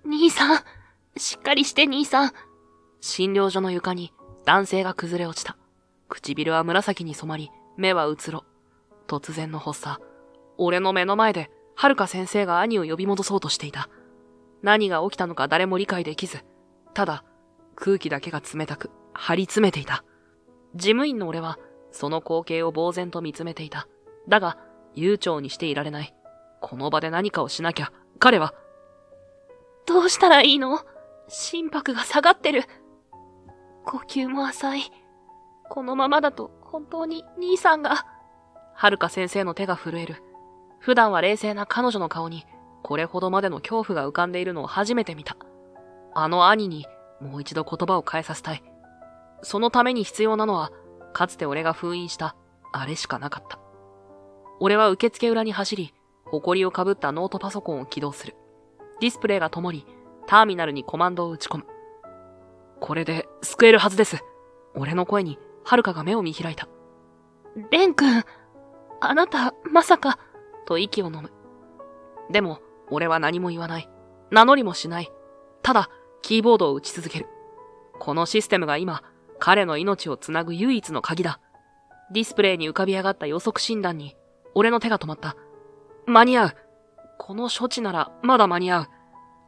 兄さん、しっかりして兄さん。診療所の床に男性が崩れ落ちた。唇は紫に染まり、目はうつろ。突然の発作。俺の目の前で、遥先生が兄を呼び戻そうとしていた。何が起きたのか誰も理解できず、ただ、空気だけが冷たく、張り詰めていた。事務員の俺は、その光景を呆然と見つめていた。だが、悠長にしていられない。この場で何かをしなきゃ、彼は。どうしたらいいの？心拍が下がってる。呼吸も浅い。このままだと、本当に兄さんが。遥先生の手が震える。普段は冷静な彼女の顔に、これほどまでの恐怖が浮かんでいるのを初めて見た。あの兄に、もう一度言葉を返させたい。そのために必要なのは、かつて俺が封印した、あれしかなかった。俺は受付裏に走り、埃をかぶったノートパソコンを起動する。ディスプレイが灯り、ターミナルにコマンドを打ち込む。これで救えるはずです。俺の声に、遥が目を見開いた。レン君、あなた、まさか、と息を飲む。でも、俺は何も言わない。名乗りもしない。ただ、キーボードを打ち続ける。このシステムが今、彼の命をつなぐ唯一の鍵だ。ディスプレイに浮かび上がった予測診断に、俺の手が止まった。間に合う。この処置なら、まだ間に合う。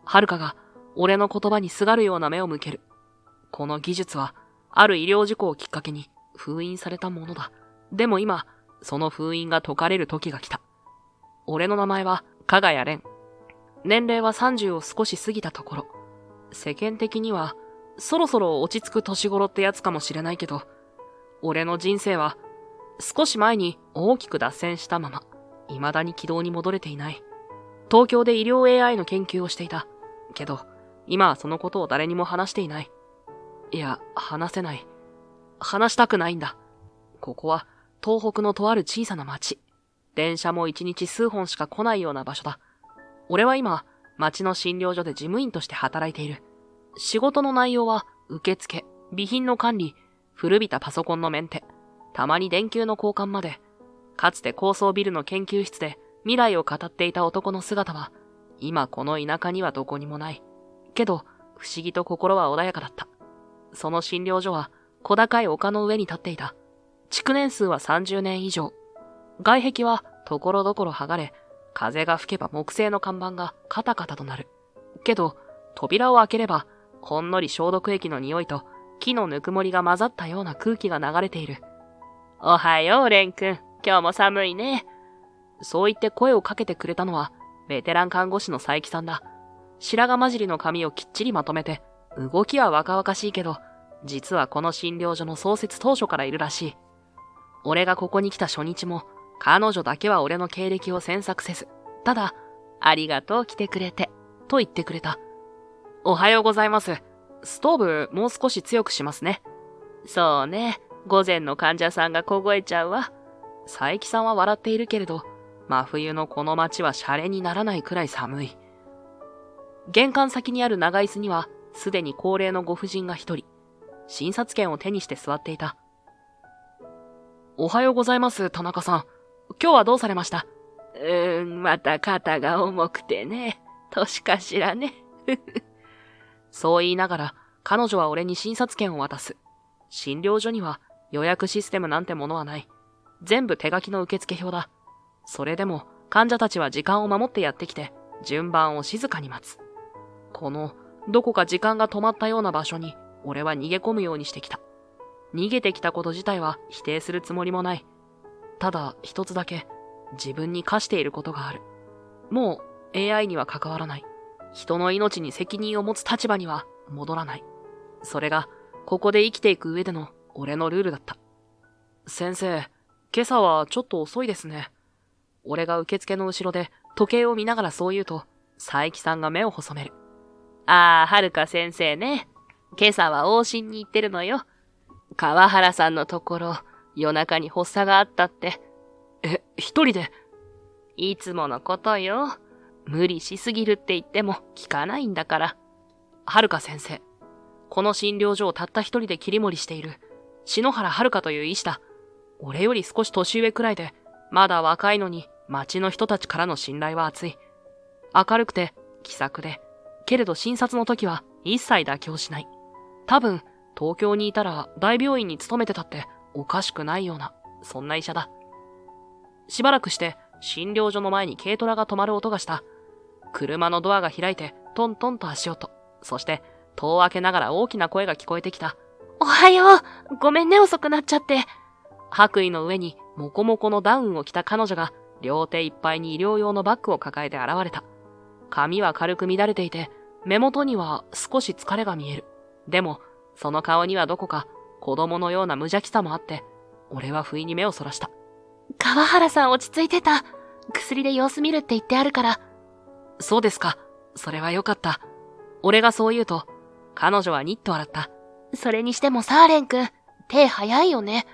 遥が、俺の言葉にすがるような目を向ける。この技術は、ある医療事故をきっかけに、封印されたものだ。でも今、その封印が解かれる時が来た。俺の名前は、加賀谷蓮。年齢は30を少し過ぎたところ。世間的には、そろそろ落ち着く年頃ってやつかもしれないけど、俺の人生は、少し前に大きく脱線したまま、未だに軌道に戻れていない。東京で医療 AI の研究をしていた。けど、今はそのことを誰にも話していない。いや、話せない。話したくないんだ。ここは、東北のとある小さな町。電車も1日数本しか来ないような場所だ。俺は今、町の診療所で事務員として働いている。仕事の内容は、受付、備品の管理、古びたパソコンのメンテ、たまに電球の交換まで。かつて高層ビルの研究室で未来を語っていた男の姿は、今この田舎にはどこにもない。けど、不思議と心は穏やかだった。その診療所は、小高い丘の上に立っていた。築年数は30年以上。外壁は、ところどころ剥がれ、風が吹けば木製の看板がカタカタとなる。けど、扉を開ければ、ほんのり消毒液の匂いと木のぬくもりが混ざったような空気が流れている。おはよう、レン君。今日も寒いね。そう言って声をかけてくれたのは、ベテラン看護師の佐伯さんだ。白髪混じりの髪をきっちりまとめて、動きは若々しいけど、実はこの診療所の創設当初からいるらしい。俺がここに来た初日も、彼女だけは俺の経歴を詮索せず、ただ、ありがとう来てくれて、と言ってくれた。おはようございます。ストーブもう少し強くしますね。そうね。午前の患者さんが凍えちゃうわ。佐伯さんは笑っているけれど、真冬のこの街はシャレにならないくらい寒い。玄関先にある長椅子には、すでに高齢のご婦人が一人、診察券を手にして座っていた。おはようございます、田中さん。今日はどうされました？また肩が重くてね。年かしらね。そう言いながら、彼女は俺に診察券を渡す。診療所には予約システムなんてものはない。全部手書きの受付表だ。それでも患者たちは時間を守ってやってきて、順番を静かに待つ。この、どこか時間が止まったような場所に、俺は逃げ込むようにしてきた。逃げてきたこと自体は否定するつもりもない。ただ一つだけ、自分に課していることがある。もう AI には関わらない。人の命に責任を持つ立場には戻らない。それが、ここで生きていく上での俺のルールだった。先生、今朝はちょっと遅いですね。俺が受付の後ろで時計を見ながらそう言うと、佐伯さんが目を細める。ああ、はるか先生ね。今朝は往診に行ってるのよ。川原さんのところ、夜中に発作があったって。一人で？いつものことよ。無理しすぎるって言っても聞かないんだから。はるか先生。この診療所をたった一人で切り盛りしている、篠原遥という医師だ。俺より少し年上くらいで、まだ若いのに町の人たちからの信頼は厚い。明るくて、気さくで、けれど診察の時は一切妥協しない。多分、東京にいたら大病院に勤めてたっておかしくないような、そんな医者だ。しばらくして診療所の前に軽トラが止まる音がした。車のドアが開いてトントンと足音。そして戸を開けながら大きな声が聞こえてきた。おはよう。ごめんね、遅くなっちゃって。白衣の上にモコモコのダウンを着た彼女が両手いっぱいに医療用のバッグを抱えて現れた。髪は軽く乱れていて、目元には少し疲れが見える。でも、その顔にはどこか子供のような無邪気さもあって、俺は不意に目をそらした。川原さん落ち着いてた。薬で様子見るって言ってあるから。そうですか。それはよかった。俺がそう言うと、彼女はニッと笑った。それにしてもサーレン君、手早いよね。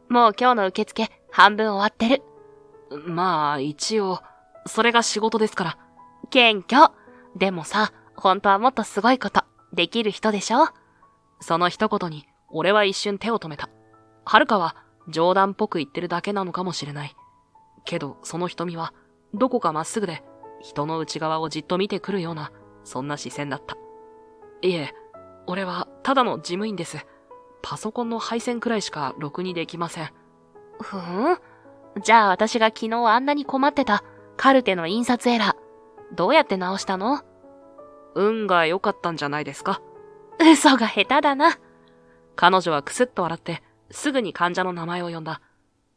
もう今日の受付半分終わってる。まあ、一応、それが仕事ですから。謙虚。でもさ、本当はもっとすごいこと、できる人でしょ？その一言に、俺は一瞬手を止めた。はるかは、冗談っぽく言ってるだけなのかもしれない。けど、その瞳は、どこかまっすぐで、人の内側をじっと見てくるような、そんな視線だった。いえ、俺は、ただの事務員です。パソコンの配線くらいしか、ろくにできません。ふん？じゃあ私が昨日あんなに困ってた、カルテの印刷エラー、どうやって直したの？運が良かったんじゃないですか？嘘が下手だな。彼女はクスッと笑って、すぐに患者の名前を呼んだ。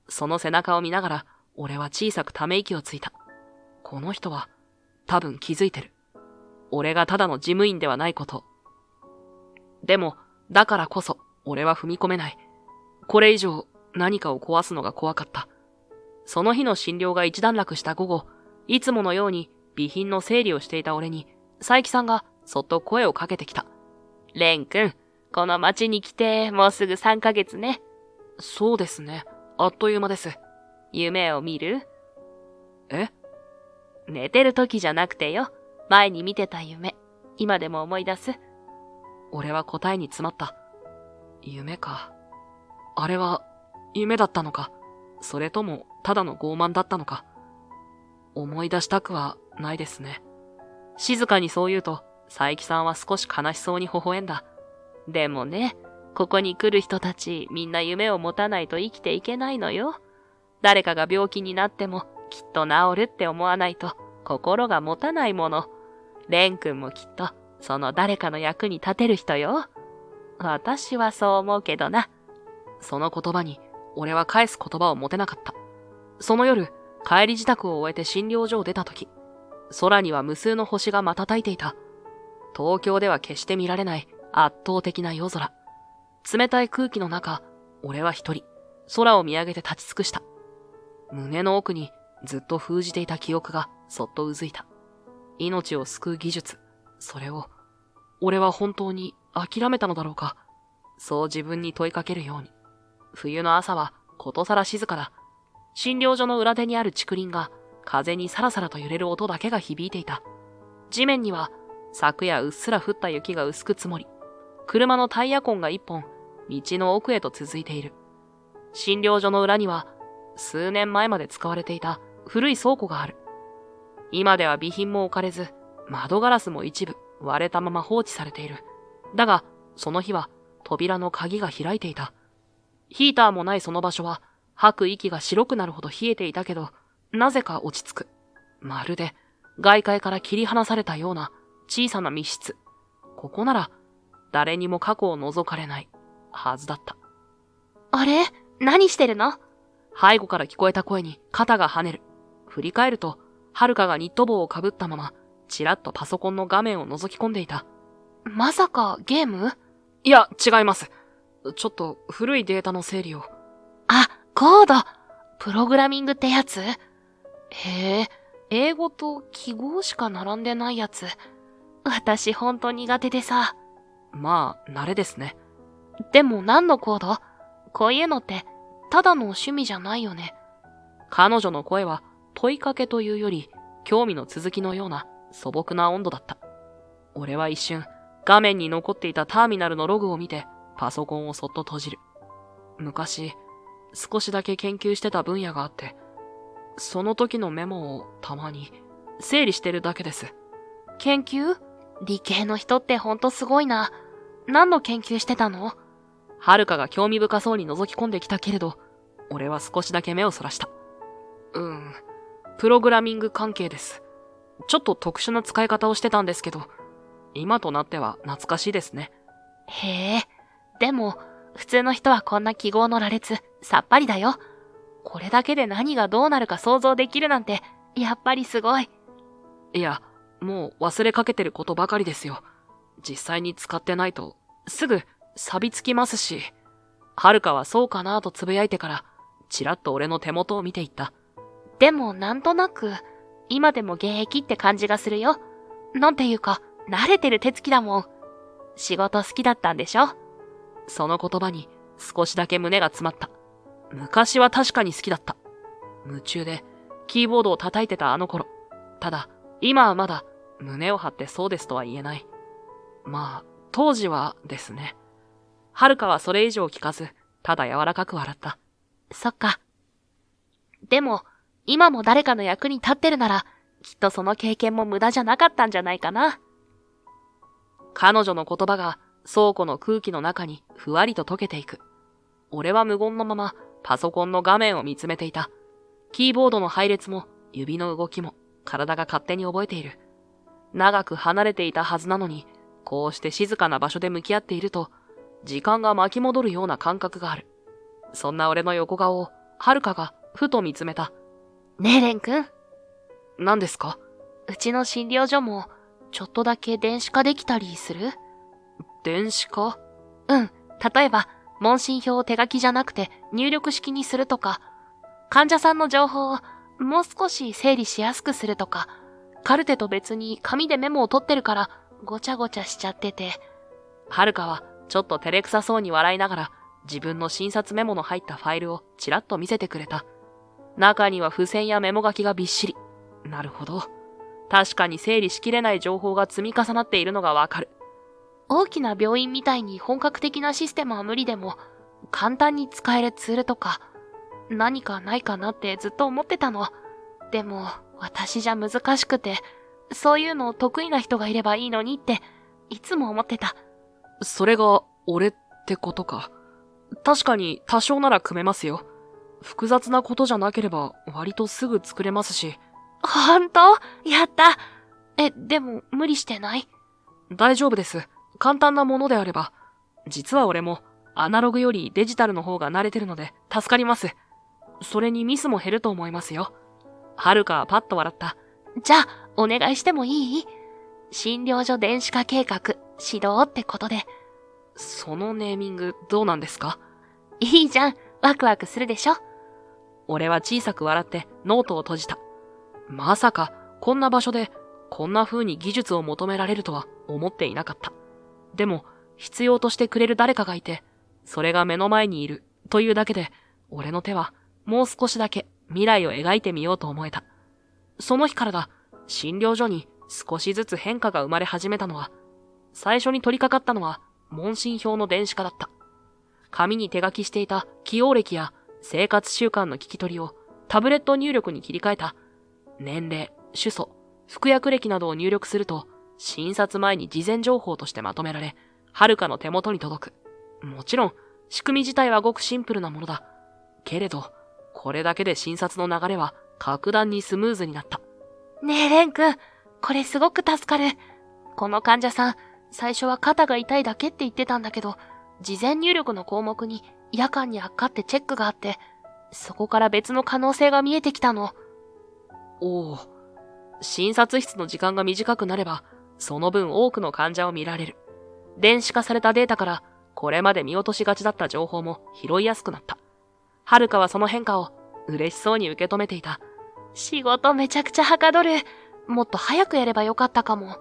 その背中を見ながら、俺は小さくため息をついた。この人は、多分気づいてる。俺がただの事務員ではないこと。でも、だからこそ、俺は踏み込めない。これ以上、何かを壊すのが怖かった。その日の診療が一段落した午後、いつものように備品の整理をしていた俺に、佐伯さんがそっと声をかけてきた。蓮くん、この町に来てもうすぐ3ヶ月ね。そうですね。あっという間です。夢を見る？え？寝てる時じゃなくてよ。前に見てた夢。今でも思い出す？俺は答えに詰まった。夢か。あれは、夢だったのか。それとも、ただの傲慢だったのか。思い出したくはないですね。静かにそう言うと、佐伯さんは少し悲しそうに微笑んだ。でもね、ここに来る人たちみんな夢を持たないと生きていけないのよ。誰かが病気になってもきっと治るって思わないと心が持たないもの。蓮くんもきっとその誰かの役に立てる人よ。私はそう思うけどな。その言葉に俺は返す言葉を持てなかった。その夜、帰り支度を終えて診療所を出た時、空には無数の星が瞬いていた。東京では決して見られない圧倒的な夜空。冷たい空気の中、俺は一人、空を見上げて立ち尽くした。胸の奥にずっと封じていた記憶がそっとうずいた。命を救う技術、それを、俺は本当に諦めたのだろうか。そう自分に問いかけるように。冬の朝はことさら静かだ。診療所の裏手にある竹林が風にさらさらと揺れる音だけが響いていた。地面には昨夜うっすら降った雪が薄く積もり、車のタイヤ痕が一本、道の奥へと続いている。診療所の裏には数年前まで使われていた古い倉庫がある。今では備品も置かれず、窓ガラスも一部割れたまま放置されている。だが、その日は扉の鍵が開いていた。ヒーターもないその場所は、吐く息が白くなるほど冷えていたけど、なぜか落ち着く。まるで、外界から切り離されたような小さな密室。ここなら、誰にも過去を覗かれないはずだった。あれ？何してるの？背後から聞こえた声に肩が跳ねる。振り返ると、はるかがニット帽をかぶったまま、ちらっとパソコンの画面を覗き込んでいた。まさかゲーム？いや、違います。ちょっと古いデータの整理を。あ、コード。プログラミングってやつ？へえ、英語と記号しか並んでないやつ。私ほんと苦手でさ。まあ、慣れですね。でも何のコード？こういうのって、ただの趣味じゃないよね。彼女の声は問いかけというより、興味の続きのような素朴な温度だった。俺は一瞬、画面に残っていたターミナルのログを見て、パソコンをそっと閉じる。昔、少しだけ研究してた分野があって、その時のメモをたまに整理してるだけです。研究？理系の人ってほんとすごいな。何の研究してたの？はるかが興味深そうに覗き込んできたけれど、俺は少しだけ目をそらした。プログラミング関係です。ちょっと特殊な使い方をしてたんですけど、今となっては懐かしいですね。へえ、でも、普通の人はこんな記号の羅列、さっぱりだよ。これだけで何がどうなるか想像できるなんて、やっぱりすごい。いや、もう忘れかけてることばかりですよ。実際に使ってないと、すぐ錆びつきますし。はるかはそうかなとつぶやいてから、ちらっと俺の手元を見ていった。でもなんとなく、今でも現役って感じがするよ。なんていうか、慣れてる手つきだもん。仕事好きだったんでしょ？その言葉に少しだけ胸が詰まった。昔は確かに好きだった。夢中でキーボードを叩いてたあの頃。ただ、今はまだ胸を張ってそうですとは言えない。まあ、当時はですね。はるかはそれ以上聞かず、ただ柔らかく笑った。そっか。でも、今も誰かの役に立ってるなら、きっとその経験も無駄じゃなかったんじゃないかな。彼女の言葉が倉庫の空気の中にふわりと溶けていく。俺は無言のままパソコンの画面を見つめていた。キーボードの配列も指の動きも体が勝手に覚えている。長く離れていたはずなのに、こうして静かな場所で向き合っていると、時間が巻き戻るような感覚がある。そんな俺の横顔をはるかがふと見つめた。ねえレン君。何ですか？うちの診療所もちょっとだけ電子化できたりする？電子化？うん。例えば、問診票を手書きじゃなくて入力式にするとか、患者さんの情報をもう少し整理しやすくするとか、カルテと別に紙でメモを取ってるからごちゃごちゃしちゃってて。はるかはちょっと照れくさそうに笑いながら自分の診察メモの入ったファイルをちらっと見せてくれた。中には付箋やメモ書きがびっしり。なるほど。確かに整理しきれない情報が積み重なっているのがわかる。大きな病院みたいに本格的なシステムは無理でも、簡単に使えるツールとか、何かないかなってずっと思ってたの。でも、私じゃ難しくて、そういうの得意な人がいればいいのにって、いつも思ってた。それが、俺ってことか。確かに多少なら組めますよ。複雑なことじゃなければ割とすぐ作れますし。ほんと？やった。でも無理してない？大丈夫です。簡単なものであれば。実は俺もアナログよりデジタルの方が慣れてるので助かります。それにミスも減ると思いますよ。はるかはパッと笑った。じゃあ、お願いしてもいい？診療所電子化計画、指導ってことで。そのネーミングどうなんですか？いいじゃん。ワクワクするでしょ？俺は小さく笑ってノートを閉じた。まさかこんな場所でこんな風に技術を求められるとは思っていなかった。でも必要としてくれる誰かがいて、それが目の前にいるというだけで、俺の手はもう少しだけ未来を描いてみようと思えた。その日からだ、診療所に少しずつ変化が生まれ始めたのは、最初に取り掛かったのは問診票の電子化だった。紙に手書きしていた起用歴や生活習慣の聞き取りをタブレット入力に切り替えた。年齢、主訴、服薬歴などを入力すると、診察前に事前情報としてまとめられ、はるかの手元に届く。もちろん、仕組み自体はごくシンプルなものだ。けれど、これだけで診察の流れは格段にスムーズになった。ねえ、レン君、これすごく助かる。この患者さん、最初は肩が痛いだけって言ってたんだけど、事前入力の項目に夜間に悪化ってチェックがあって、そこから別の可能性が見えてきたの。おお、診察室の時間が短くなれば、その分多くの患者を見られる。電子化されたデータから、これまで見落としがちだった情報も拾いやすくなった。はるかはその変化を嬉しそうに受け止めていた。仕事めちゃくちゃはかどる。もっと早くやればよかったかも。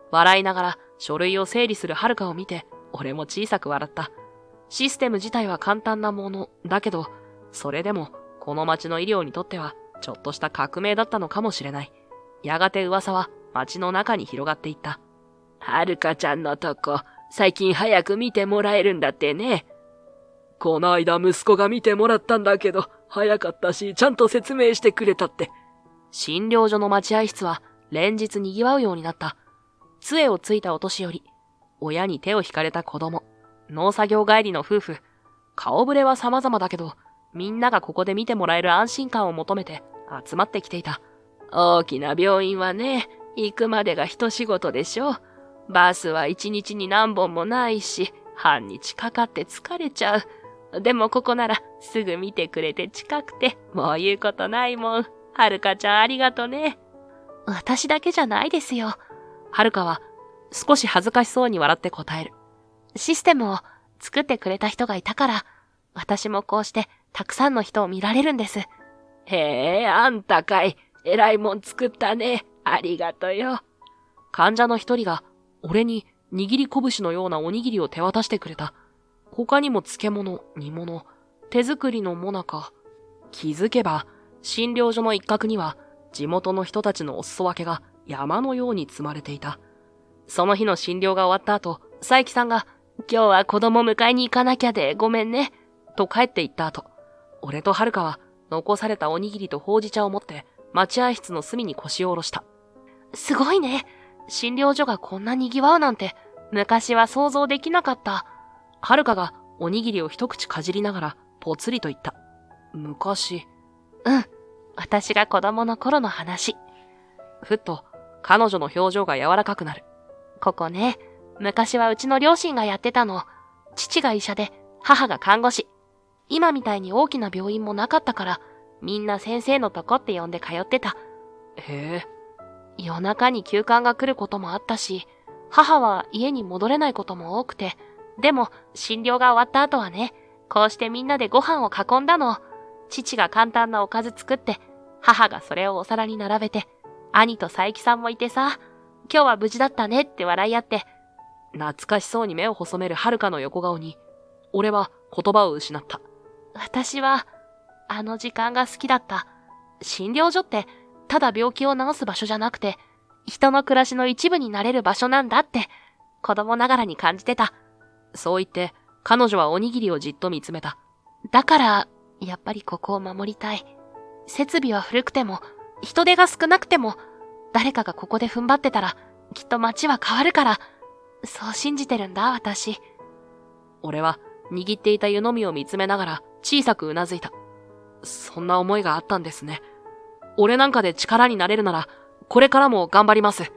笑いながら書類を整理するはるかを見て、俺も小さく笑った。システム自体は簡単なものだけど、それでもこの町の医療にとってはちょっとした革命だったのかもしれない。やがて噂は町の中に広がっていった。はるかちゃんのとこ、最近早く見てもらえるんだってね。この間息子が見てもらったんだけど、早かったし、ちゃんと説明してくれたって。診療所の待合室は連日賑わうようになった。杖をついたお年寄り、親に手を引かれた子供、農作業帰りの夫婦、顔ぶれは様々だけど、みんながここで見てもらえる安心感を求めて集まってきていた。大きな病院はね、行くまでが一仕事でしょ。バスは一日に何本もないし、半日かかって疲れちゃう。でもここならすぐ見てくれて近くて、もう言うことないもん。はるかちゃんありがとね。私だけじゃないですよ。はるかは少し恥ずかしそうに笑って答える。システムを作ってくれた人がいたから、私もこうしてたくさんの人を見られるんです。へえ、あんたかい。えらいもん作ったね。ありがとよ。患者の一人が俺に握り拳のようなおにぎりを手渡してくれた。他にも漬物、煮物、手作りのもなか。気づけば、診療所の一角には地元の人たちのお裾分けが山のように積まれていた。その日の診療が終わった後、佐伯さんが、今日は子供迎えに行かなきゃでごめんね、と帰って行った後、俺とはるかは残されたおにぎりとほうじ茶を持って待合室の隅に腰を下ろした。すごいね。診療所がこんなに賑わうなんて、昔は想像できなかった。はるかがおにぎりを一口かじりながらぽつりと言った。昔。うん。私が子供の頃の話。ふっと彼女の表情が柔らかくなる。ここね、昔はうちの両親がやってたの。父が医者で、母が看護師。今みたいに大きな病院もなかったから、みんな先生のとこって呼んで通ってた。へえ。夜中に急患が来ることもあったし、母は家に戻れないことも多くて、でも診療が終わった後はね、こうしてみんなでご飯を囲んだの。父が簡単なおかず作って、母がそれをお皿に並べて、兄と佐伯さんもいてさ、今日は無事だったねって笑い合って、懐かしそうに目を細めるはるかの横顔に、俺は言葉を失った。私は、あの時間が好きだった。診療所って、ただ病気を治す場所じゃなくて、人の暮らしの一部になれる場所なんだって、子供ながらに感じてた。そう言って、彼女はおにぎりをじっと見つめた。だから、やっぱりここを守りたい。設備は古くても、人手が少なくても、誰かがここで踏ん張ってたら、きっと街は変わるから、そう信じてるんだ、私。俺は握っていた湯飲みを見つめながら小さくうなずいた。そんな思いがあったんですね。俺なんかで力になれるなら、これからも頑張ります。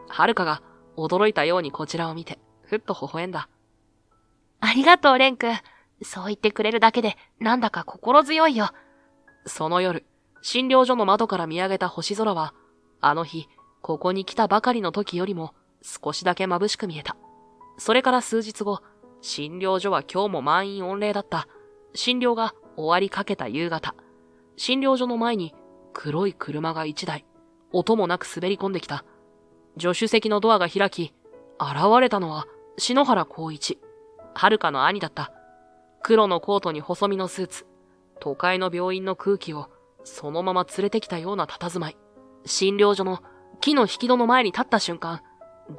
はるかが驚いたようにこちらを見て、ふっと微笑んだ。ありがとう、レン君。そう言ってくれるだけで、なんだか心強いよ。その夜、診療所の窓から見上げた星空は、あの日、ここに来たばかりの時よりも少しだけ眩しく見えた。それから数日後、診療所は今日も満員御礼だった。診療が終わりかけた夕方、診療所の前に黒い車が一台、音もなく滑り込んできた。助手席のドアが開き、現れたのは篠原光一、はるかの兄だった。黒のコートに細身のスーツ、都会の病院の空気をそのまま連れてきたような佇まい。診療所の木の引き戸の前に立った瞬間、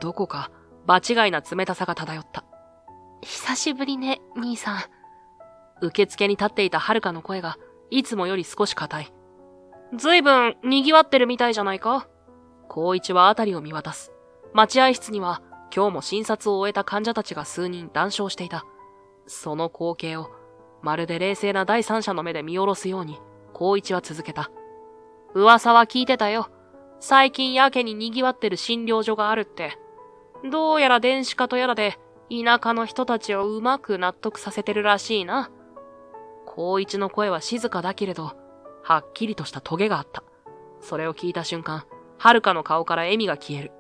どこか場違いな冷たさが漂った。久しぶりね、兄さん。受付に立っていたはるかの声がいつもより少し硬い。ずいぶん賑わってるみたいじゃないか。光一はあたりを見渡す。待合室には今日も診察を終えた患者たちが数人談笑していた。その光景をまるで冷静な第三者の目で見下ろすように光一は続けた。噂は聞いてたよ。最近やけに賑わってる診療所があるって。どうやら電子化とやらで田舎の人たちをうまく納得させてるらしいな。光一の声は静かだけれど、はっきりとしたトゲがあった。それを聞いた瞬間、はるかの顔から笑みが消える。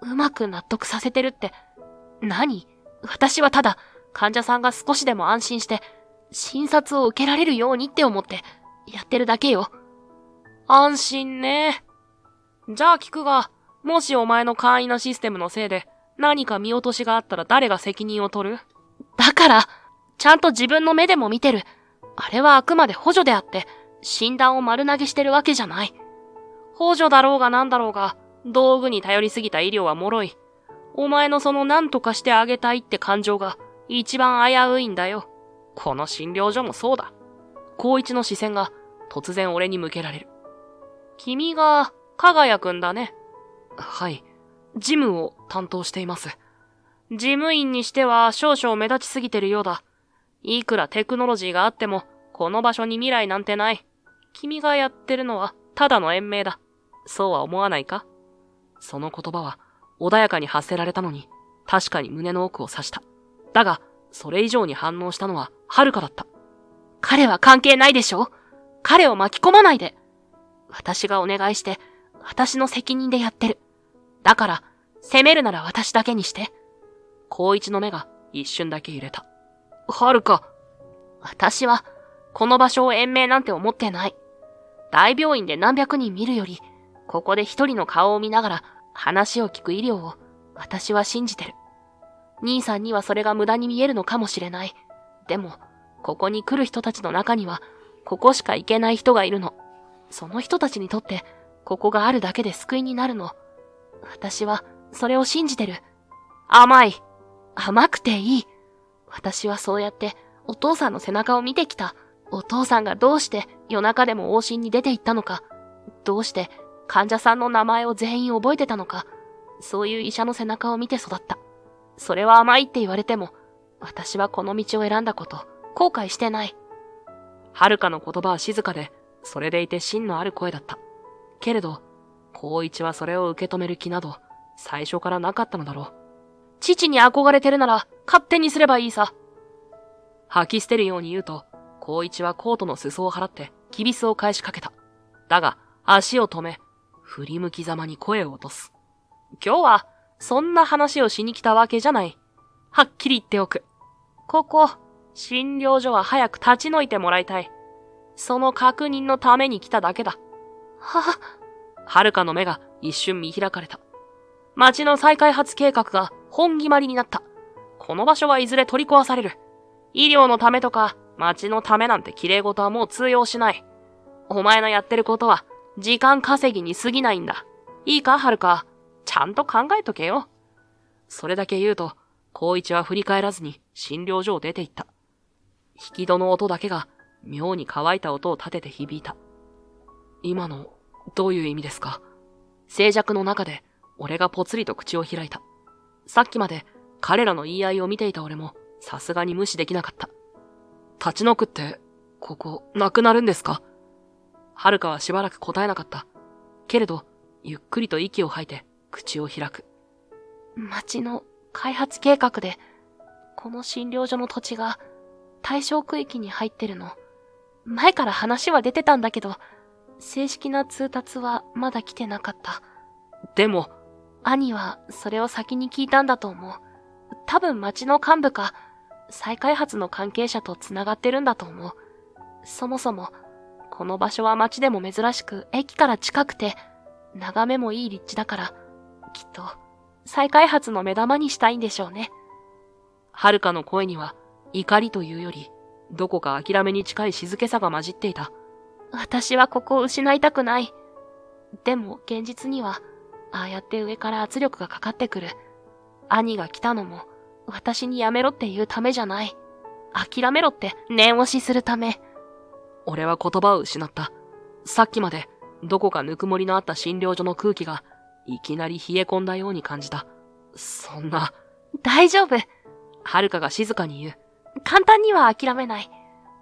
うまく納得させてるって、何？私はただ、患者さんが少しでも安心して、診察を受けられるようにって思って、やってるだけよ。安心ね。じゃあ聞くが、もしお前の簡易なシステムのせいで、何か見落としがあったら誰が責任を取る？だから、ちゃんと自分の目でも見てる。あれはあくまで補助であって、診断を丸投げしてるわけじゃない。補助だろうがなんだろうが、道具に頼りすぎた医療は脆い。お前のその何とかしてあげたいって感情が一番危ういんだよ。この診療所もそうだ。光一の視線が突然俺に向けられる。君が、かがやくんだね。はい。事務を担当しています。事務員にしては少々目立ちすぎてるようだ。いくらテクノロジーがあっても、この場所に未来なんてない。君がやってるのはただの延命だ。そうは思わないか？その言葉は穏やかに発せられたのに、確かに胸の奥を刺した。だが、それ以上に反応したのははるかだった。彼は関係ないでしょ？彼を巻き込まないで。私がお願いして、私の責任でやってる。だから、責めるなら私だけにして。光一の目が一瞬だけ揺れた。はるか。私は、この場所を延命なんて思ってない。大病院で何百人見るより、ここで一人の顔を見ながら話を聞く医療を私は信じてる。兄さんにはそれが無駄に見えるのかもしれない。でも、ここに来る人たちの中には、ここしか行けない人がいるの。その人たちにとって、ここがあるだけで救いになるの。私は、それを信じてる。甘い。甘くていい。私はそうやって、お父さんの背中を見てきた。お父さんがどうして夜中でも往診に出て行ったのか。どうして患者さんの名前を全員覚えてたのか。そういう医者の背中を見て育った。それは甘いって言われても、私はこの道を選んだこと、後悔してない。はるかの言葉は静かで、それでいて芯のある声だった。けれど、光一はそれを受け止める気など、最初からなかったのだろう。父に憧れてるなら、勝手にすればいいさ。吐き捨てるように言うと、光一はコートの裾を払って、きびすを返しかけた。だが、足を止め、振り向きざまに声を落とす。今日は、そんな話をしに来たわけじゃない。はっきり言っておく。ここ、診療所は早く立ち退いてもらいたい。その確認のために来ただけだ。はるかの目が一瞬見開かれた。町の再開発計画が本決まりになった。この場所はいずれ取り壊される。医療のためとか、町のためなんて綺麗事はもう通用しない。お前のやってることは、時間稼ぎに過ぎないんだ。いいか、はるか。ちゃんと考えとけよ。それだけ言うと、光一は振り返らずに診療所を出て行った。引き戸の音だけが妙に乾いた音を立てて響いた。今の、どういう意味ですか？静寂の中で、俺がぽつりと口を開いた。さっきまで彼らの言い合いを見ていた俺も、さすがに無視できなかった。立ち退くって、ここ、なくなるんですか？はるかはしばらく答えなかった。けれど、ゆっくりと息を吐いて、口を開く。町の開発計画で、この診療所の土地が対象区域に入ってるの。前から話は出てたんだけど、正式な通達はまだ来てなかった。でも、兄はそれを先に聞いたんだと思う。多分町の幹部か、再開発の関係者と繋がってるんだと思う。そもそも、この場所は町でも珍しく駅から近くて、眺めもいい立地だから、きっと、再開発の目玉にしたいんでしょうね。はるかの声には、怒りというより、どこか諦めに近い静けさが混じっていた。私はここを失いたくない。でも現実には、ああやって上から圧力がかかってくる。兄が来たのも、私にやめろって言うためじゃない。諦めろって念押しするため。俺は言葉を失った。さっきまで、どこかぬくもりのあった診療所の空気が、いきなり冷え込んだように感じた。そんな。大丈夫。はるかが静かに言う。簡単には諦めない。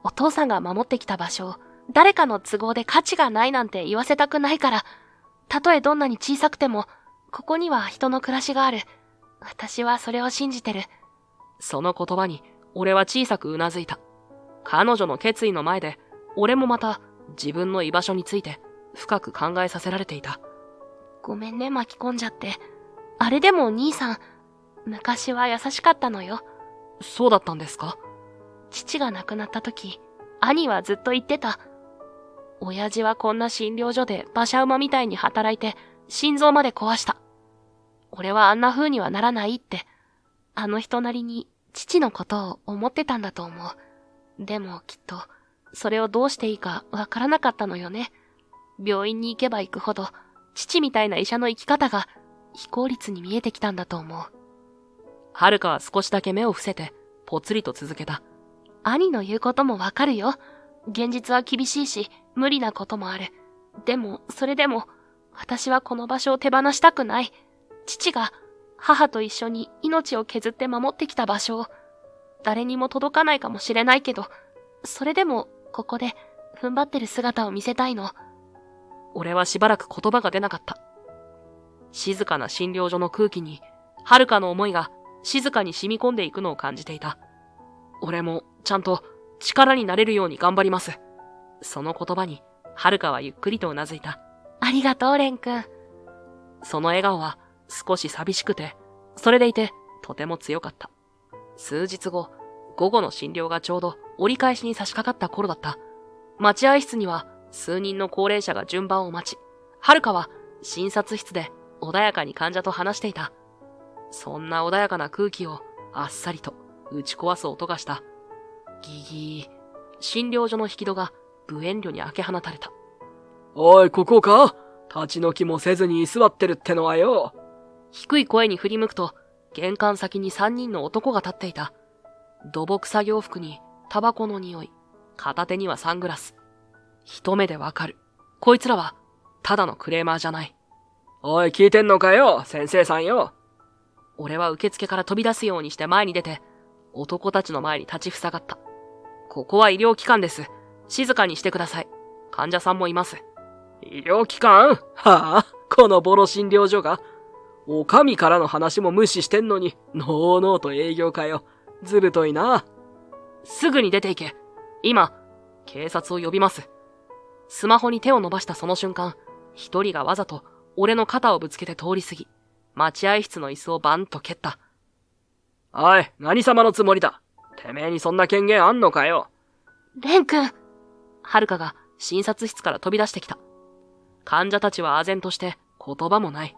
お父さんが守ってきた場所を、誰かの都合で価値がないなんて言わせたくないから、たとえどんなに小さくても、ここには人の暮らしがある。私はそれを信じてる。その言葉に、俺は小さくうなずいた。彼女の決意の前で、俺もまた自分の居場所について深く考えさせられていた。ごめんね、巻き込んじゃって。あれでも兄さん、昔は優しかったのよ。そうだったんですか？父が亡くなった時、兄はずっと言ってた。親父はこんな診療所で馬車馬みたいに働いて、心臓まで壊した。俺はあんな風にはならないって、あの人なりに父のことを思ってたんだと思う。でもきっと、それをどうしていいかわからなかったのよね。病院に行けば行くほど、父みたいな医者の生き方が非効率に見えてきたんだと思う。はるかは少しだけ目を伏せて、ぽつりと続けた。兄の言うこともわかるよ。現実は厳しいし、無理なこともある。でも、それでも、私はこの場所を手放したくない。父が母と一緒に命を削って守ってきた場所を、誰にも届かないかもしれないけど、それでもここで踏ん張ってる姿を見せたいの。俺はしばらく言葉が出なかった。静かな診療所の空気に、遥の思いが静かに染み込んでいくのを感じていた。俺もちゃんと力になれるように頑張ります。その言葉に、遥はゆっくりとうなずいた。ありがとう、蓮くん。その笑顔は少し寂しくて、それでいてとても強かった。数日後、午後の診療がちょうど折り返しに差し掛かった頃だった。待合室には数人の高齢者が順番を待ち、遥は診察室で穏やかに患者と話していた。そんな穏やかな空気をあっさりと打ち壊す音がした。ギギー。診療所の引き戸が無遠慮に開け放たれた。おい、ここか？立ち退きもせずに居座ってるってのはよ。低い声に振り向くと、玄関先に3人の男が立っていた。土木作業服にタバコの匂い、片手にはサングラス。一目でわかる。こいつらは、ただのクレーマーじゃない。おい、聞いてんのかよ、先生さんよ。俺は受付から飛び出すようにして前に出て、男たちの前に立ちふさがった。ここは医療機関です。静かにしてください。患者さんもいます。医療機関？はあ、このボロ診療所が。お上からの話も無視してんのに、のうのうと営業かよ。ずぶといな。すぐに出て行け。今、警察を呼びます。スマホに手を伸ばしたその瞬間、一人がわざと俺の肩をぶつけて通り過ぎ、待合室の椅子をバンと蹴った。おい、何様のつもりだ。てめえにそんな権限あんのかよ。蓮くん。遥が診察室から飛び出してきた。患者たちは唖然として言葉もない。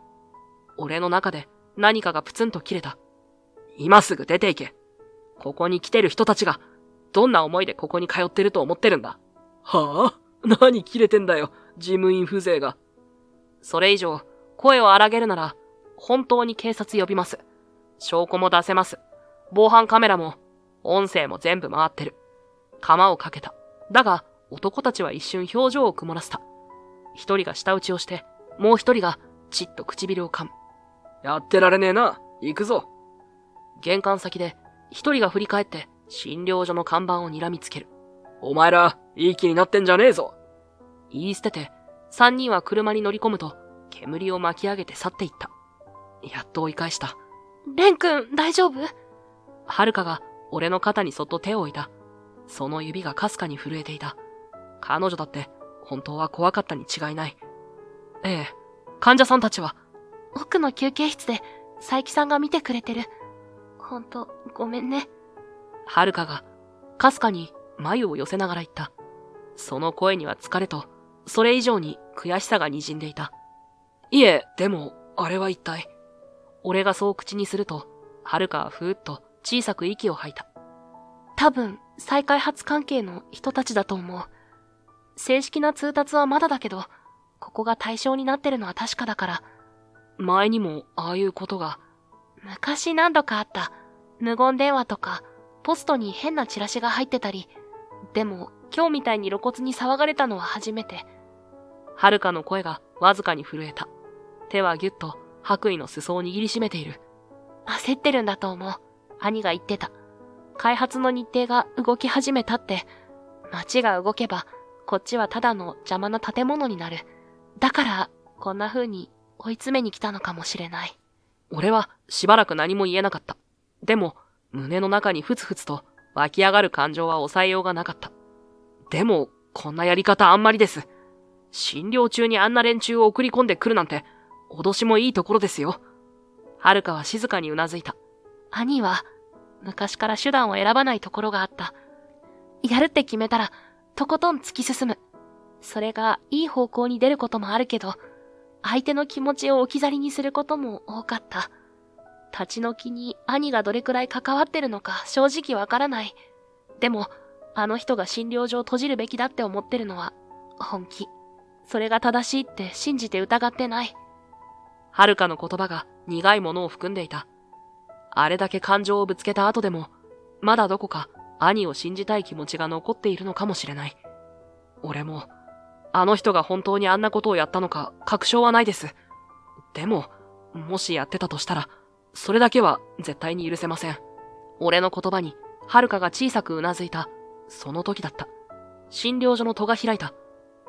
俺の中で何かがプツンと切れた。今すぐ出て行け。ここに来てる人たちが、どんな思いでここに通ってると思ってるんだ。はあ？何切れてんだよ、事務員風情が。それ以上、声を荒げるなら、本当に警察呼びます。証拠も出せます。防犯カメラも、音声も全部回ってる。釜をかけた。だが、男たちは一瞬表情を曇らせた。一人が舌打ちをして、もう一人がちっと唇を噛む。やってられねえな。行くぞ。玄関先で、一人が振り返って、診療所の看板を睨みつける。お前ら、いい気になってんじゃねえぞ。言い捨てて、三人は車に乗り込むと、煙を巻き上げて去っていった。やっと追い返した。蓮くん、大丈夫？遥が俺の肩にそっと手を置いた。その指がかすかに震えていた。彼女だって本当は怖かったに違いない。ええ、患者さんたちは奥の休憩室で佐伯さんが見てくれてる。ほんと、ごめんね。遥がかすかに眉を寄せながら言った。その声には疲れと、それ以上に悔しさが滲んでいた。いえ、でも、あれは一体。俺がそう口にすると、遥はふーっと小さく息を吐いた。多分、再開発関係の人たちだと思う。正式な通達はまだだけど、ここが対象になってるのは確かだから。前にもああいうことが。昔何度かあった。無言電話とか、ポストに変なチラシが入ってたり。でも、今日みたいに露骨に騒がれたのは初めて。遥の声がわずかに震えた。手はぎゅっと白衣の裾を握りしめている。焦ってるんだと思う。兄が言ってた。開発の日程が動き始めたって。街が動けば、こっちはただの邪魔な建物になる。だから、こんな風に追い詰めに来たのかもしれない。俺はしばらく何も言えなかった。でも、胸の中にふつふつと湧き上がる感情は抑えようがなかった。でも、こんなやり方あんまりです。診療中にあんな連中を送り込んでくるなんて、脅しもいいところですよ。遥は静かにうなずいた。兄は、昔から手段を選ばないところがあった。やるって決めたら、とことん突き進む。それがいい方向に出ることもあるけど、相手の気持ちを置き去りにすることも多かった。立ち退きに兄がどれくらい関わってるのか正直わからない。でも、あの人が診療所を閉じるべきだって思ってるのは本気。それが正しいって信じて疑ってない。遥の言葉が苦いものを含んでいた。あれだけ感情をぶつけた後でも、まだどこか兄を信じたい気持ちが残っているのかもしれない。俺も、あの人が本当にあんなことをやったのか確証はないです。でも、もしやってたとしたら、それだけは絶対に許せません。俺の言葉に、はるかが小さくうなずいた、その時だった。診療所の戸が開いた。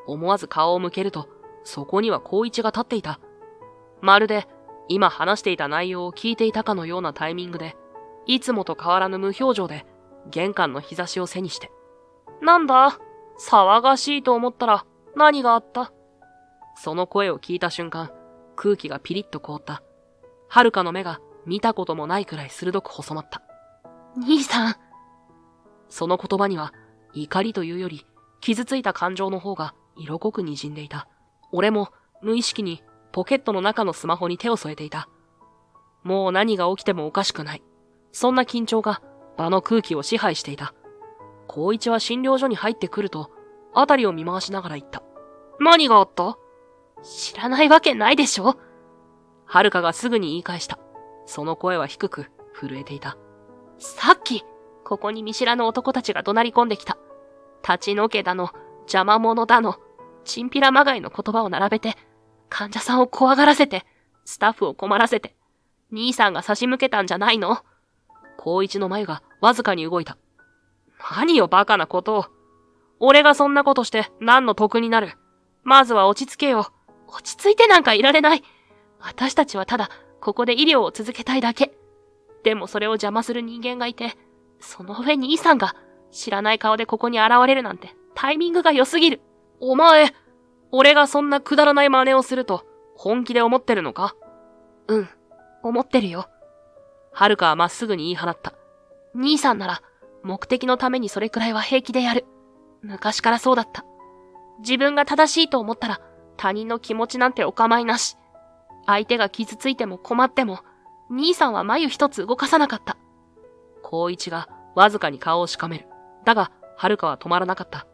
思わず顔を向けると、そこには光一が立っていた。まるで、今話していた内容を聞いていたかのようなタイミングで、いつもと変わらぬ無表情で、玄関の日差しを背にして。なんだ、騒がしいと思ったら、何があった？その声を聞いた瞬間、空気がピリッと凍った。はるかの目が見たこともないくらい鋭く細まった。兄さん。その言葉には、怒りというより、傷ついた感情の方が色濃く滲んでいた。俺も無意識にポケットの中のスマホに手を添えていた。もう何が起きてもおかしくない。そんな緊張が場の空気を支配していた。光一は診療所に入ってくると、あたりを見回しながら言った。何があった？知らないわけないでしょ？はるかがすぐに言い返した。その声は低く震えていた。さっき、ここに見知らぬ男たちが怒鳴り込んできた。立ち退けだの、邪魔者だの、チンピラまがいの言葉を並べて、患者さんを怖がらせて、スタッフを困らせて、兄さんが差し向けたんじゃないの？光一の眉がわずかに動いた。何よバカなことを。俺がそんなことして何の得になる？まずは落ち着けよ。落ち着いてなんかいられない。私たちはただ、ここで医療を続けたいだけ。でもそれを邪魔する人間がいて、その上に兄さんが知らない顔でここに現れるなんてタイミングが良すぎる。お前、俺がそんなくだらない真似をすると本気で思ってるのか？うん、思ってるよ。はるかはまっすぐに言い放った。兄さんなら目的のためにそれくらいは平気でやる。昔からそうだった。自分が正しいと思ったら他人の気持ちなんてお構いなし。相手が傷ついても困っても、兄さんは眉一つ動かさなかった。光一がわずかに顔をしかめる。だが、はるかは止まらなかった。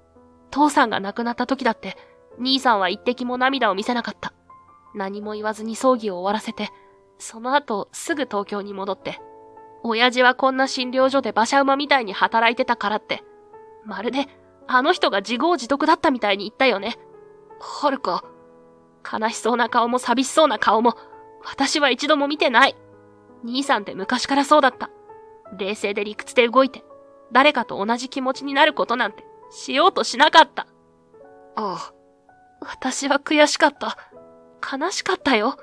父さんが亡くなった時だって、兄さんは一滴も涙を見せなかった。何も言わずに葬儀を終わらせて、その後すぐ東京に戻って。親父はこんな診療所で馬車馬みたいに働いてたからって、まるであの人が自業自得だったみたいに言ったよね。はるか。悲しそうな顔も寂しそうな顔も、私は一度も見てない。兄さんって昔からそうだった。冷静で理屈で動いて、誰かと同じ気持ちになることなんてしようとしなかった。ああ。私は悔しかった。悲しかったよ。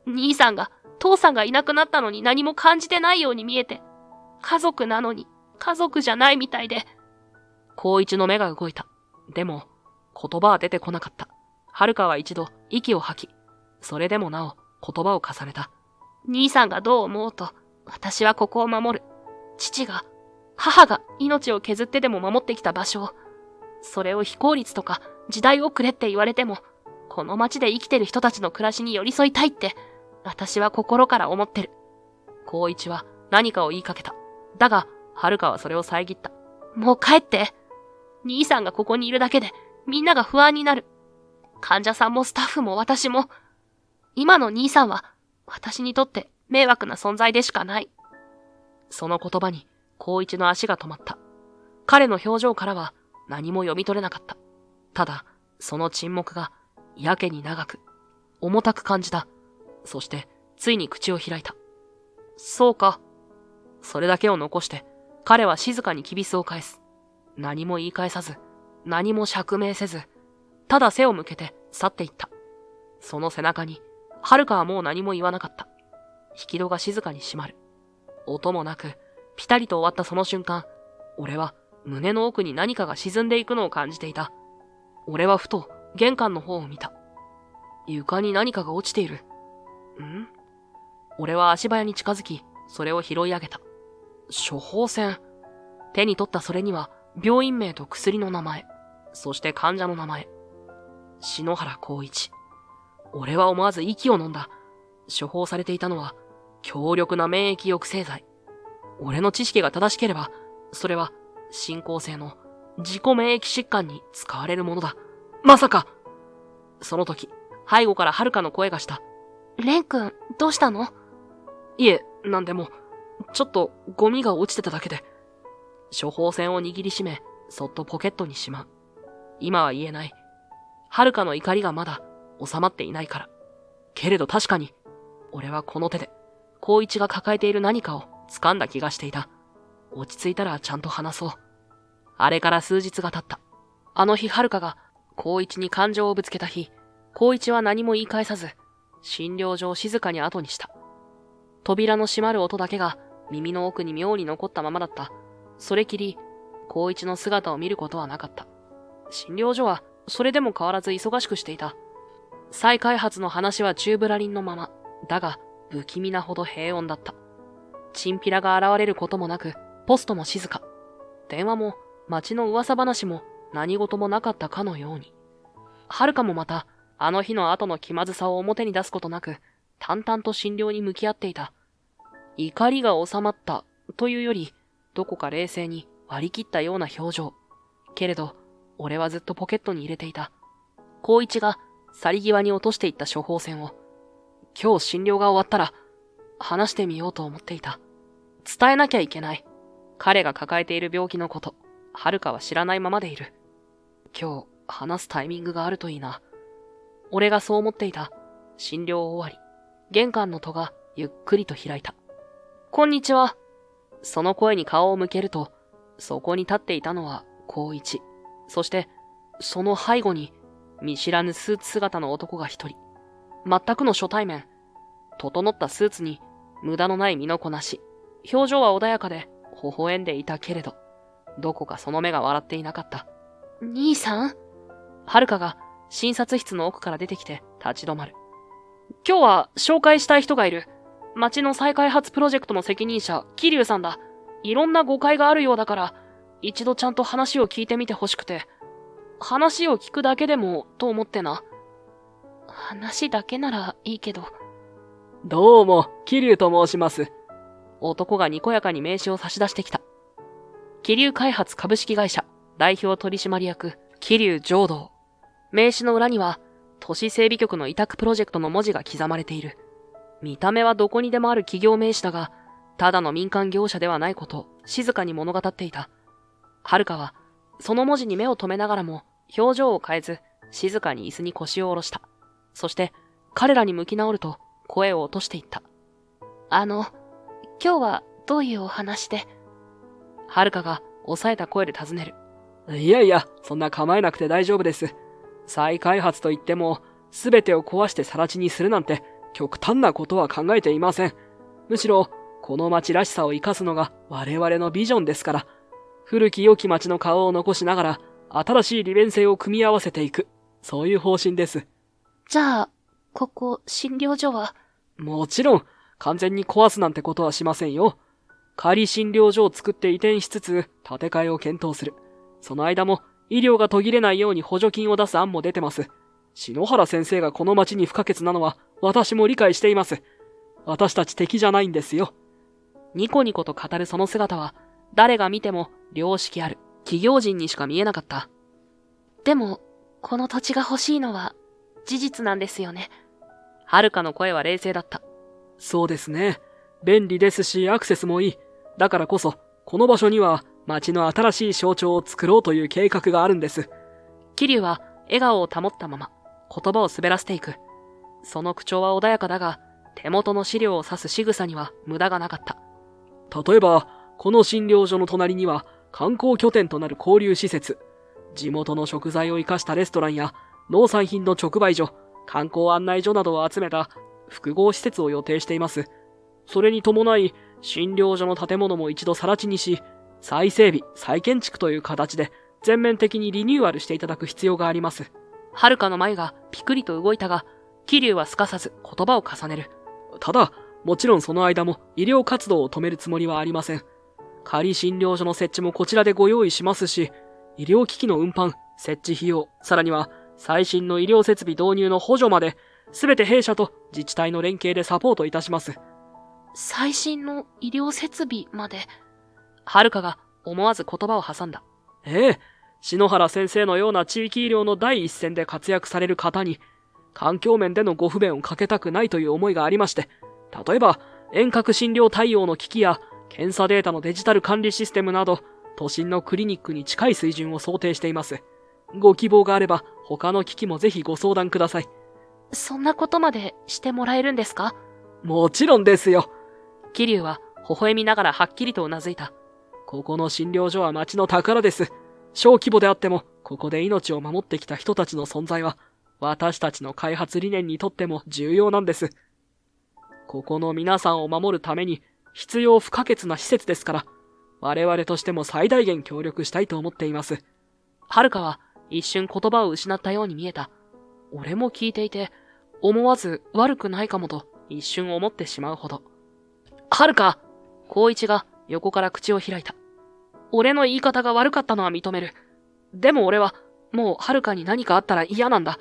兄さんが、父さんがいなくなったのに何も感じてないように見えて、家族なのに家族じゃないみたいで。光一の目が動いた。でも、言葉は出てこなかった。はるかは一度息を吐き、それでもなお言葉を重ねた。兄さんがどう思うと、私はここを守る。父が、母が命を削ってでも守ってきた場所を、それを非効率とか時代遅れって言われても、この街で生きてる人たちの暮らしに寄り添いたいって、私は心から思ってる。光一は何かを言いかけた。だが、はるかはそれを遮った。もう帰って。兄さんがここにいるだけで、みんなが不安になる。患者さんもスタッフも私も。今の兄さんは、私にとって迷惑な存在でしかない。その言葉に、光一の足が止まった。彼の表情からは何も読み取れなかった。ただ、その沈黙が、やけに長く、重たく感じた。そして、ついに口を開いた。そうか。それだけを残して、彼は静かにきびすを返す。何も言い返さず、何も釈明せず、ただ背を向けて去っていった。その背中に、はるかはもう何も言わなかった。引き戸が静かに閉まる。音もなく、ピタリと終わったその瞬間、俺は胸の奥に何かが沈んでいくのを感じていた。俺はふと玄関の方を見た。床に何かが落ちている。ん？俺は足早に近づき、それを拾い上げた。処方箋。手に取ったそれには、病院名と薬の名前、そして患者の名前。篠原光一。俺は思わず息を飲んだ。処方されていたのは、強力な免疫抑制剤。俺の知識が正しければ、それは、進行性の自己免疫疾患に使われるものだ。まさか！その時、背後からはるかの声がした。レン君、どうしたの？いえ、なんでも、ちょっとゴミが落ちてただけで。処方箋を握りしめ、そっとポケットにしまう。今は言えない。はるかの怒りがまだ収まっていないから。けれど確かに、俺はこの手で、光一が抱えている何かを掴んだ気がしていた。落ち着いたらちゃんと話そう。あれから数日が経った。あの日、はるかが光一に感情をぶつけた日、光一は何も言い返さず、診療所を静かに後にした。扉の閉まる音だけが耳の奥に妙に残ったままだった。それきり、光一の姿を見ることはなかった。診療所はそれでも変わらず忙しくしていた。再開発の話は宙ぶらりんのまま、だが不気味なほど平穏だった。チンピラが現れることもなく、ポストも静か。電話も街の噂話も何事もなかったかのように。はるかもまた、あの日の後の気まずさを表に出すことなく、淡々と診療に向き合っていた。怒りが収まったというより、どこか冷静に割り切ったような表情。けれど、俺はずっとポケットに入れていた。光一が去り際に落としていった処方箋を、今日診療が終わったら、話してみようと思っていた。伝えなきゃいけない。彼が抱えている病気のこと、はるかは知らないままでいる。今日、話すタイミングがあるといいな。俺がそう思っていた。診療終わり、玄関の戸がゆっくりと開いた。こんにちは。その声に顔を向けると、そこに立っていたのは光一。そして、その背後に見知らぬスーツ姿の男が一人。全くの初対面。整ったスーツに無駄のない身のこなし。表情は穏やかで微笑んでいたけれど、どこかその目が笑っていなかった。兄さん？はるかが診察室の奥から出てきて立ち止まる。今日は紹介したい人がいる。町の再開発プロジェクトの責任者、桐生さんだ。いろんな誤解があるようだから、一度ちゃんと話を聞いてみてほしくて。話を聞くだけでも、と思ってな。話だけならいいけど。どうも、桐生と申します。男がにこやかに名刺を差し出してきた。桐生開発株式会社、代表取締役、桐生浄土。名刺の裏には、都市整備局の委託プロジェクトの文字が刻まれている。見た目はどこにでもある企業名刺だが、ただの民間業者ではないことを静かに物語っていた。はるかは、その文字に目を留めながらも、表情を変えず、静かに椅子に腰を下ろした。そして、彼らに向き直ると、声を落としていった。今日はどういうお話で？はるかが抑えた声で尋ねる。いやいや、そんな構えなくて大丈夫です。再開発といっても、すべてを壊して更地にするなんて、極端なことは考えていません。むしろ、この町らしさを生かすのが我々のビジョンですから、古き良き町の顔を残しながら、新しい利便性を組み合わせていく、そういう方針です。じゃあ、ここ、診療所は？もちろん、完全に壊すなんてことはしませんよ。仮診療所を作って移転しつつ、建て替えを検討する。その間も、医療が途切れないように補助金を出す案も出てます。篠原先生がこの町に不可欠なのは、私も理解しています。私たち敵じゃないんですよ。ニコニコと語るその姿は、誰が見ても良識ある企業人にしか見えなかった。でも、この土地が欲しいのは事実なんですよね。はるかの声は冷静だった。そうですね。便利ですし、アクセスもいい。だからこそ、この場所には町の新しい象徴を作ろうという計画があるんです。桐生は笑顔を保ったまま、言葉を滑らせていく。その口調は穏やかだが、手元の資料を指す仕草には無駄がなかった。例えば、この診療所の隣には観光拠点となる交流施設、地元の食材を生かしたレストランや農産品の直売所、観光案内所などを集めた複合施設を予定しています。それに伴い、診療所の建物も一度更地にし、再整備、再建築という形で全面的にリニューアルしていただく必要があります。はるかの眉がピクリと動いたが、桐生はすかさず言葉を重ねる。ただ、もちろんその間も医療活動を止めるつもりはありません。仮診療所の設置もこちらでご用意しますし、医療機器の運搬、設置費用、さらには最新の医療設備導入の補助まで、すべて弊社と自治体の連携でサポートいたします。最新の医療設備まで？はるかが思わず言葉を挟んだ。ええ、篠原先生のような地域医療の第一線で活躍される方に、環境面でのご不便をかけたくないという思いがありまして、例えば遠隔診療対応の機器や検査データのデジタル管理システムなど、都心のクリニックに近い水準を想定しています。ご希望があれば他の機器もぜひご相談ください。そんなことまでしてもらえるんですか？もちろんですよ。桐生は微笑みながらはっきりとうなずいた。ここの診療所は町の宝です。小規模であっても、ここで命を守ってきた人たちの存在は、私たちの開発理念にとっても重要なんです。ここの皆さんを守るために必要不可欠な施設ですから、我々としても最大限協力したいと思っています。はるかは一瞬言葉を失ったように見えた。俺も聞いていて、思わず悪くないかもと一瞬思ってしまうほど。はるか！光一が横から口を開いた。俺の言い方が悪かったのは認める。でも俺は、もうはるかに何かあったら嫌なんだ。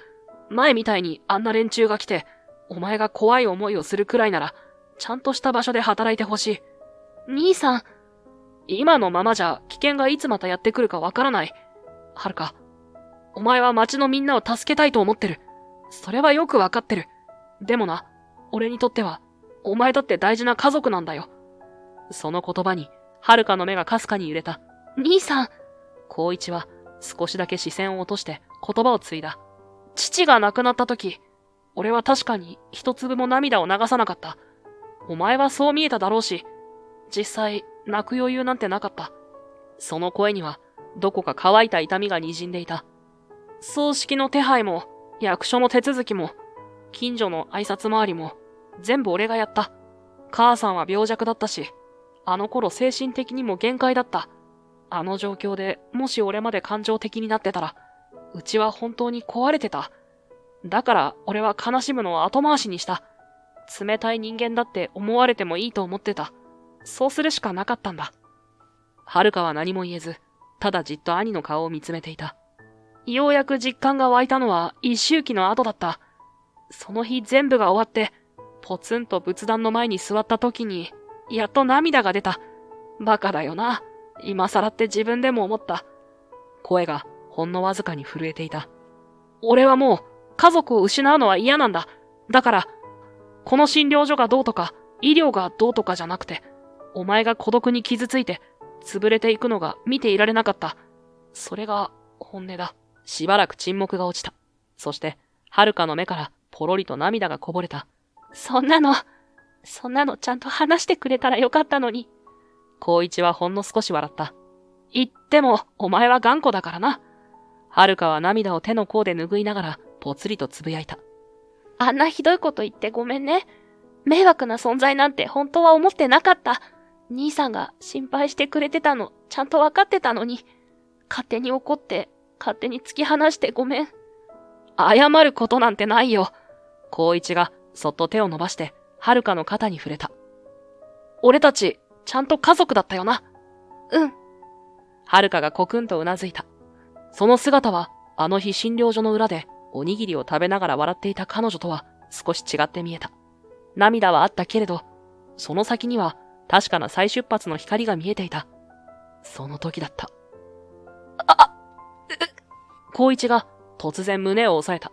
前みたいにあんな連中が来て、お前が怖い思いをするくらいなら、ちゃんとした場所で働いてほしい。兄さん、今のままじゃ危険がいつまたやってくるかわからない。はるか、お前は町のみんなを助けたいと思ってる。それはよくわかってる。でもな、俺にとっては、お前だって大事な家族なんだよ。その言葉に、はるかの目がかすかに揺れた。兄さん。光一は少しだけ視線を落として言葉を継いだ。父が亡くなった時、俺は確かに一粒も涙を流さなかった。お前はそう見えただろうし、実際泣く余裕なんてなかった。その声にはどこか乾いた痛みが滲んでいた。葬式の手配も、役所の手続きも、近所の挨拶回りも、全部俺がやった。母さんは病弱だったし、あの頃精神的にも限界だった。あの状況でもし俺まで感情的になってたら、うちは本当に壊れてた。だから俺は悲しむのを後回しにした。冷たい人間だって思われてもいいと思ってた。そうするしかなかったんだ。はるかは何も言えず、ただじっと兄の顔を見つめていた。ようやく実感が湧いたのは一周期の後だった。その日全部が終わって、ポツンと仏壇の前に座った時に、やっと涙が出た。バカだよな。今更って自分でも思った。声がほんのわずかに震えていた。俺はもう家族を失うのは嫌なんだ。だから、この診療所がどうとか、医療がどうとかじゃなくて、お前が孤独に傷ついて、潰れていくのが見ていられなかった。それが本音だ。しばらく沈黙が落ちた。そして、はるかの目からポロリと涙がこぼれた。そんなのちゃんと話してくれたらよかったのに。光一はほんの少し笑った。言っても、お前は頑固だからな。はるかは涙を手の甲で拭いながら、ぽつりとつぶやいた。あんなひどいこと言ってごめんね。迷惑な存在なんて本当は思ってなかった。兄さんが心配してくれてたの、ちゃんとわかってたのに。勝手に怒って、勝手に突き放してごめん。謝ることなんてないよ。光一がそっと手を伸ばして、はるかの肩に触れた。俺たち、ちゃんと家族だったよな。うん。はるかがコクンとうなずいた。その姿は、あの日診療所の裏で、おにぎりを食べながら笑っていた彼女とは少し違って見えた。涙はあったけれど、その先には確かな再出発の光が見えていた。その時だった。光一が突然胸を押さえた。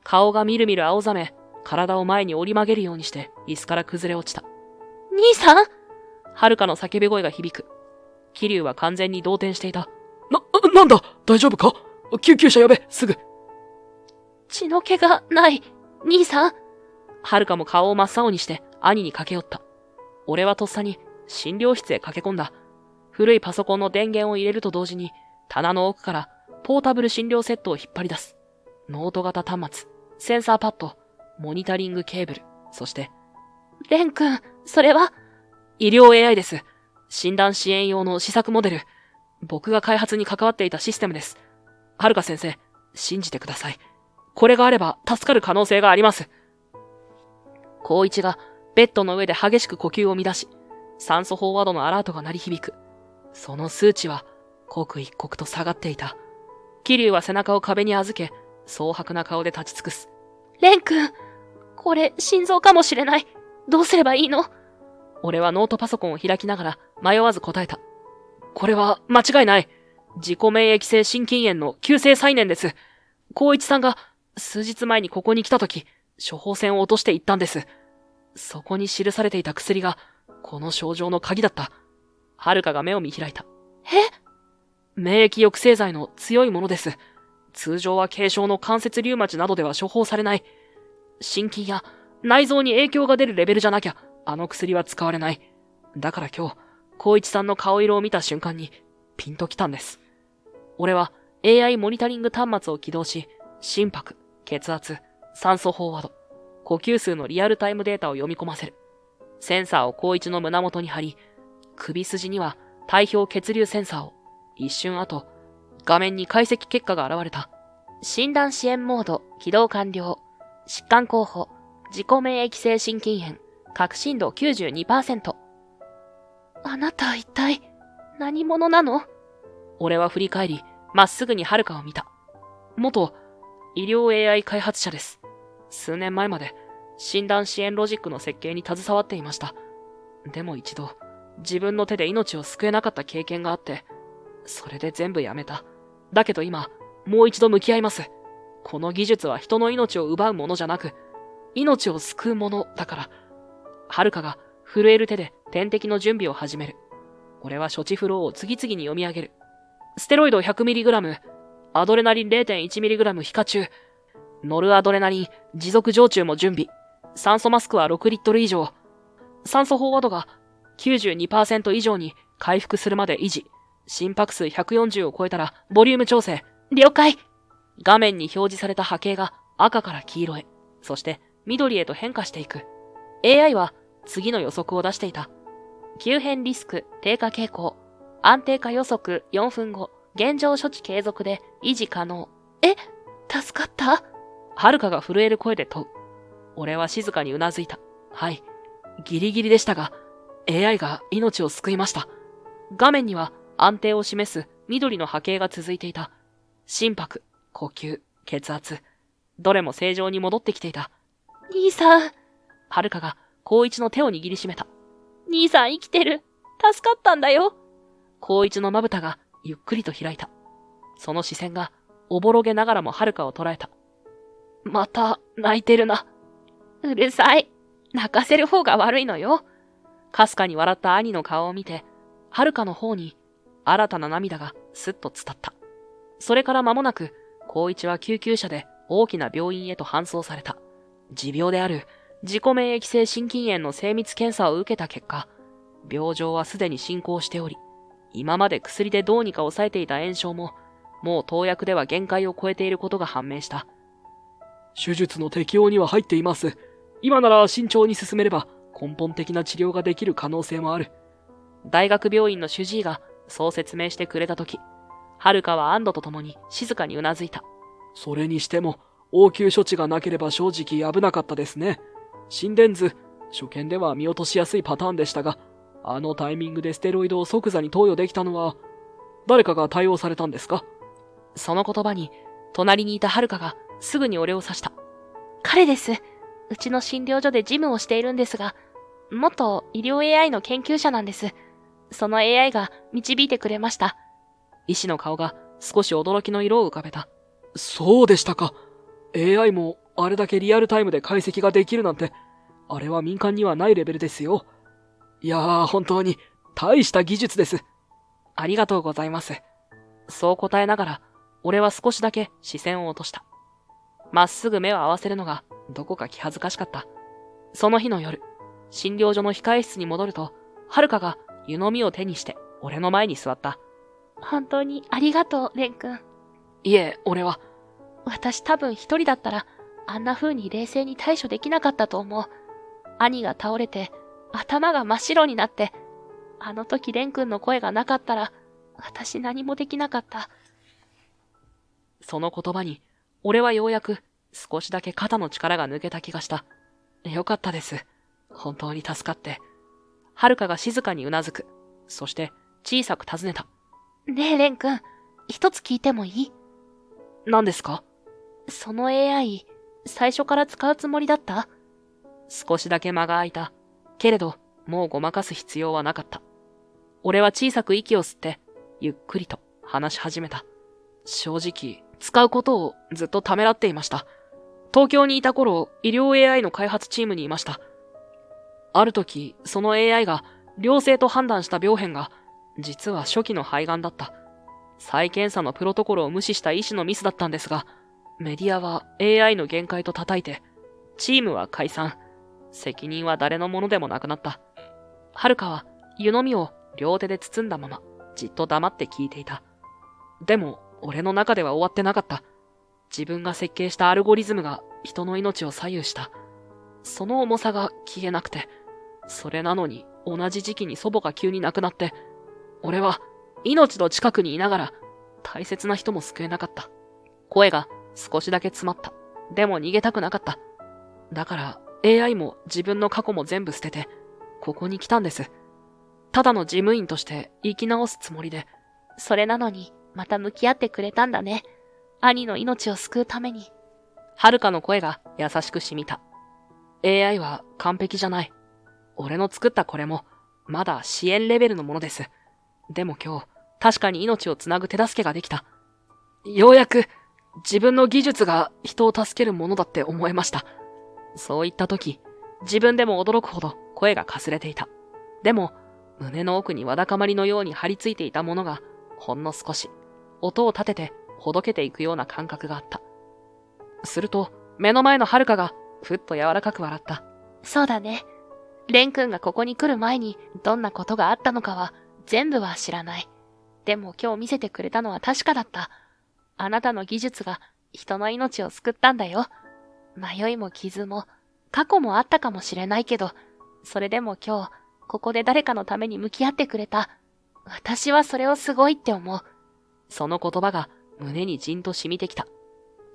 顔がみるみる青ざめ、体を前に折り曲げるようにして椅子から崩れ落ちた。兄さん？はるかの叫び声が響く。桐生は完全に動転していた。なんだ？大丈夫か？救急車呼べ、すぐ。血の気がない。兄さん？はるかも顔を真っ青にして兄に駆け寄った。俺はとっさに診療室へ駆け込んだ。古いパソコンの電源を入れると同時に棚の奥からポータブル診療セットを引っ張り出す。ノート型端末、センサーパッド、モニタリングケーブル、そして、レン君、それは？医療 AI です。診断支援用の試作モデル。僕が開発に関わっていたシステムです。はるか先生、信じてください。これがあれば助かる可能性があります。光一がベッドの上で激しく呼吸を乱し、酸素飽和度のアラートが鳴り響く。その数値は刻一刻と下がっていた。桐生は背中を壁に預け、蒼白な顔で立ち尽くす。レン君、これ心臓かもしれない。どうすればいいの？俺はノートパソコンを開きながら迷わず答えた。これは間違いない。自己免疫性心筋炎の急性再燃です。光一さんが数日前にここに来た時、処方箋を落としていったんです。そこに記されていた薬が、この症状の鍵だった。はるかが目を見開いた。免疫抑制剤の強いものです。通常は軽症の関節リウマチなどでは処方されない。心筋や内臓に影響が出るレベルじゃなきゃ、あの薬は使われない。だから今日、光一さんの顔色を見た瞬間に、ピンときたんです。俺は AI モニタリング端末を起動し、心拍、血圧、酸素飽和度、呼吸数のリアルタイムデータを読み込ませる。センサーを光一の胸元に貼り、首筋には体表血流センサーを。一瞬後、画面に解析結果が現れた。診断支援モード起動完了。疾患候補、自己免疫性心筋炎、確信度 92%。あなた一体何者なの？俺は振り返り、まっすぐに遥を見た。元医療 AI 開発者です。数年前まで診断支援ロジックの設計に携わっていました。でも一度、自分の手で命を救えなかった経験があって、それで全部やめた。だけど今、もう一度向き合います。この技術は人の命を奪うものじゃなく、命を救うものだから。遥が震える手で点滴の準備を始める。俺は処置フローを次々に読み上げる。ステロイド 100mg、アドレナリン 0.1mg 皮下中、ノルアドレナリン持続常駐も準備。酸素マスクは6リットル以上。酸素飽和度が 92% 以上に回復するまで維持。心拍数140を超えたらボリューム調整。了解。画面に表示された波形が赤から黄色へ、そして緑へと変化していく。AI は次の予測を出していた。急変リスク低下傾向。安定化予測4分後。現状処置継続で維持可能。助かった？遥が震える声で問う。俺は静かにうなずいた。はい。ギリギリでしたが、AI が命を救いました。画面には安定を示す緑の波形が続いていた。心拍、呼吸、血圧、どれも正常に戻ってきていた。兄さん。遥が光一の手を握りしめた。兄さん生きてる。助かったんだよ。光一のまぶたがゆっくりと開いた。その視線がおぼろげながらも遥を捉えた。また泣いてるな。うるさい。泣かせる方が悪いのよ。かすかに笑った兄の顔を見て、遥の方に新たな涙がすっと伝った。それから間もなく、光一は救急車で大きな病院へと搬送された。持病である自己免疫性心筋炎の精密検査を受けた結果、病状はすでに進行しており、今まで薬でどうにか抑えていた炎症も、もう投薬では限界を超えていることが判明した。手術の適用には入っています。今なら慎重に進めれば根本的な治療ができる可能性もある。大学病院の主治医がそう説明してくれたとき、遥は安堵とともに静かにうなずいた。それにしても、応急処置がなければ正直危なかったですね。心電図、初見では見落としやすいパターンでしたが、あのタイミングでステロイドを即座に投与できたのは、誰かが対応されたんですか？その言葉に、隣にいた遥がすぐに俺を指した。彼です。うちの診療所で事務をしているんですが、元医療 AI の研究者なんです。その AI が導いてくれました。医師の顔が少し驚きの色を浮かべた。そうでしたか。AI もあれだけリアルタイムで解析ができるなんて、あれは民間にはないレベルですよ。いやー、本当に大した技術です。ありがとうございます。そう答えながら、俺は少しだけ視線を落とした。まっすぐ目を合わせるのがどこか気恥ずかしかった。その日の夜、診療所の控え室に戻ると、遥が湯飲みを手にして俺の前に座った。本当にありがとう、蓮くん。いえ、俺は。私多分一人だったら、あんな風に冷静に対処できなかったと思う。兄が倒れて、頭が真っ白になって、あの時蓮くんの声がなかったら、私何もできなかった。その言葉に、俺はようやく少しだけ肩の力が抜けた気がした。よかったです。本当に助かって。遥が静かにうなずく。そして小さく尋ねた。ねえ、蓮くん、一つ聞いてもいい？何ですか？その AI、最初から使うつもりだった？少しだけ間が空いた。けれど、もうごまかす必要はなかった。俺は小さく息を吸って、ゆっくりと話し始めた。正直、使うことをずっとためらっていました。東京にいた頃、医療 AI の開発チームにいました。ある時、その AI が良性と判断した病変が、実は初期の肺がんだった。再検査のプロトコルを無視した医師のミスだったんですが、メディアは AI の限界と叩いて、チームは解散、責任は誰のものでもなくなった。はるかは湯飲みを両手で包んだまま、じっと黙って聞いていた。でも、俺の中では終わってなかった。自分が設計したアルゴリズムが人の命を左右した。その重さが消えなくて、それなのに同じ時期に祖母が急に亡くなって、俺は命の近くにいながら大切な人も救えなかった。声が少しだけ詰まった。でも逃げたくなかった。だから AI も自分の過去も全部捨てて、ここに来たんです。ただの事務員として生き直すつもりで。それなのに、また向き合ってくれたんだね。兄の命を救うために。はるかの声が優しく染みた。AI は完璧じゃない。俺の作ったこれも、まだ支援レベルのものです。でも今日、確かに命をつなぐ手助けができた。ようやく、自分の技術が人を助けるものだって思えました。そう言った時、自分でも驚くほど声がかすれていた。でも、胸の奥にわだかまりのように張り付いていたものが、ほんの少し、音を立ててほどけていくような感覚があった。すると、目の前のはるかが、ふっと柔らかく笑った。そうだね。蓮くんがここに来る前にどんなことがあったのかは全部は知らない。でも今日見せてくれたのは確かだった。あなたの技術が人の命を救ったんだよ。迷いも傷も過去もあったかもしれないけど、それでも今日ここで誰かのために向き合ってくれた。私はそれをすごいって思う。その言葉が胸にじんと染みてきた。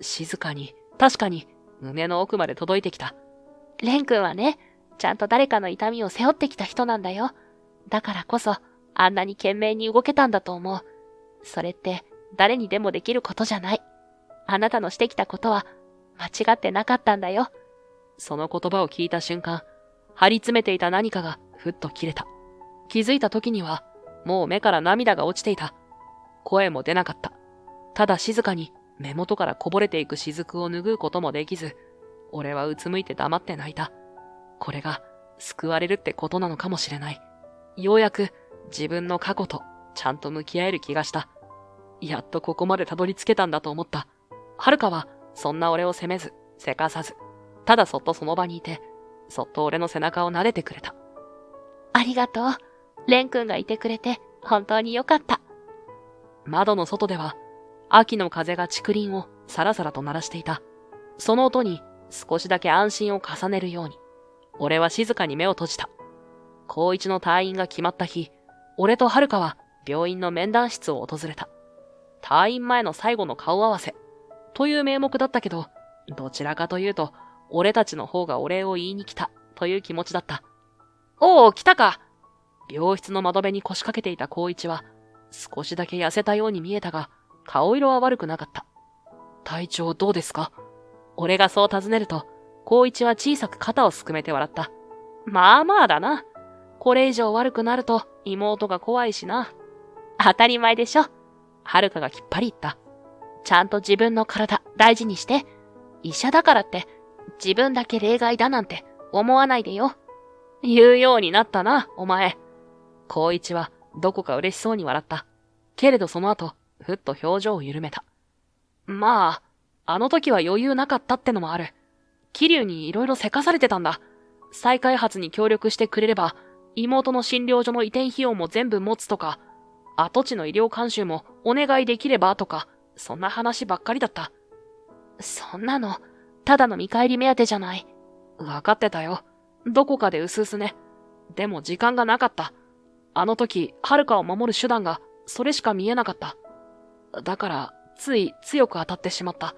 静かに、確かに胸の奥まで届いてきた。蓮くんはね、ちゃんと誰かの痛みを背負ってきた人なんだよ。だからこそ、あんなに懸命に動けたんだと思う。それって、誰にでもできることじゃない。あなたのしてきたことは、間違ってなかったんだよ。その言葉を聞いた瞬間、張り詰めていた何かがふっと切れた。気づいた時には、もう目から涙が落ちていた。声も出なかった。ただ静かに目元からこぼれていく雫を拭うこともできず、俺はうつむいて黙って泣いた。これが救われるってことなのかもしれない。ようやく自分の過去とちゃんと向き合える気がした。やっとここまでたどり着けたんだと思った。はるかはそんな俺を責めず、せかさず、ただそっとその場にいて、そっと俺の背中を撫でてくれた。ありがとう。蓮くんがいてくれて本当によかった。窓の外では秋の風が竹林をさらさらと鳴らしていた。その音に少しだけ安心を重ねるように、俺は静かに目を閉じた。高一の退院が決まった日、俺とはるかは病院の面談室を訪れた。退院前の最後の顔合わせという名目だったけど、どちらかというと、俺たちの方がお礼を言いに来たという気持ちだった。おお、来たか。病室の窓辺に腰掛けていた高一は、少しだけ痩せたように見えたが、顔色は悪くなかった。体調どうですか？俺がそう尋ねると、高一は小さく肩をすくめて笑った。まあまあだな。これ以上悪くなると妹が怖いしな。当たり前でしょ。はるかがきっぱり言った。ちゃんと自分の体大事にして。医者だからって自分だけ例外だなんて思わないでよ。言うようになったな、お前。高一はどこか嬉しそうに笑った。けれどその後、ふっと表情を緩めた。まあ、あの時は余裕なかったってのもある。桐生にいろいろせかされてたんだ。再開発に協力してくれれば、妹の診療所の移転費用も全部持つとか、跡地の医療監修もお願いできればとか、そんな話ばっかりだった。そんなの、ただの見返り目当てじゃない。わかってたよ。どこかでうすうすね。でも時間がなかった。あの時、はるかを守る手段が、それしか見えなかった。だから、つい強く当たってしまった。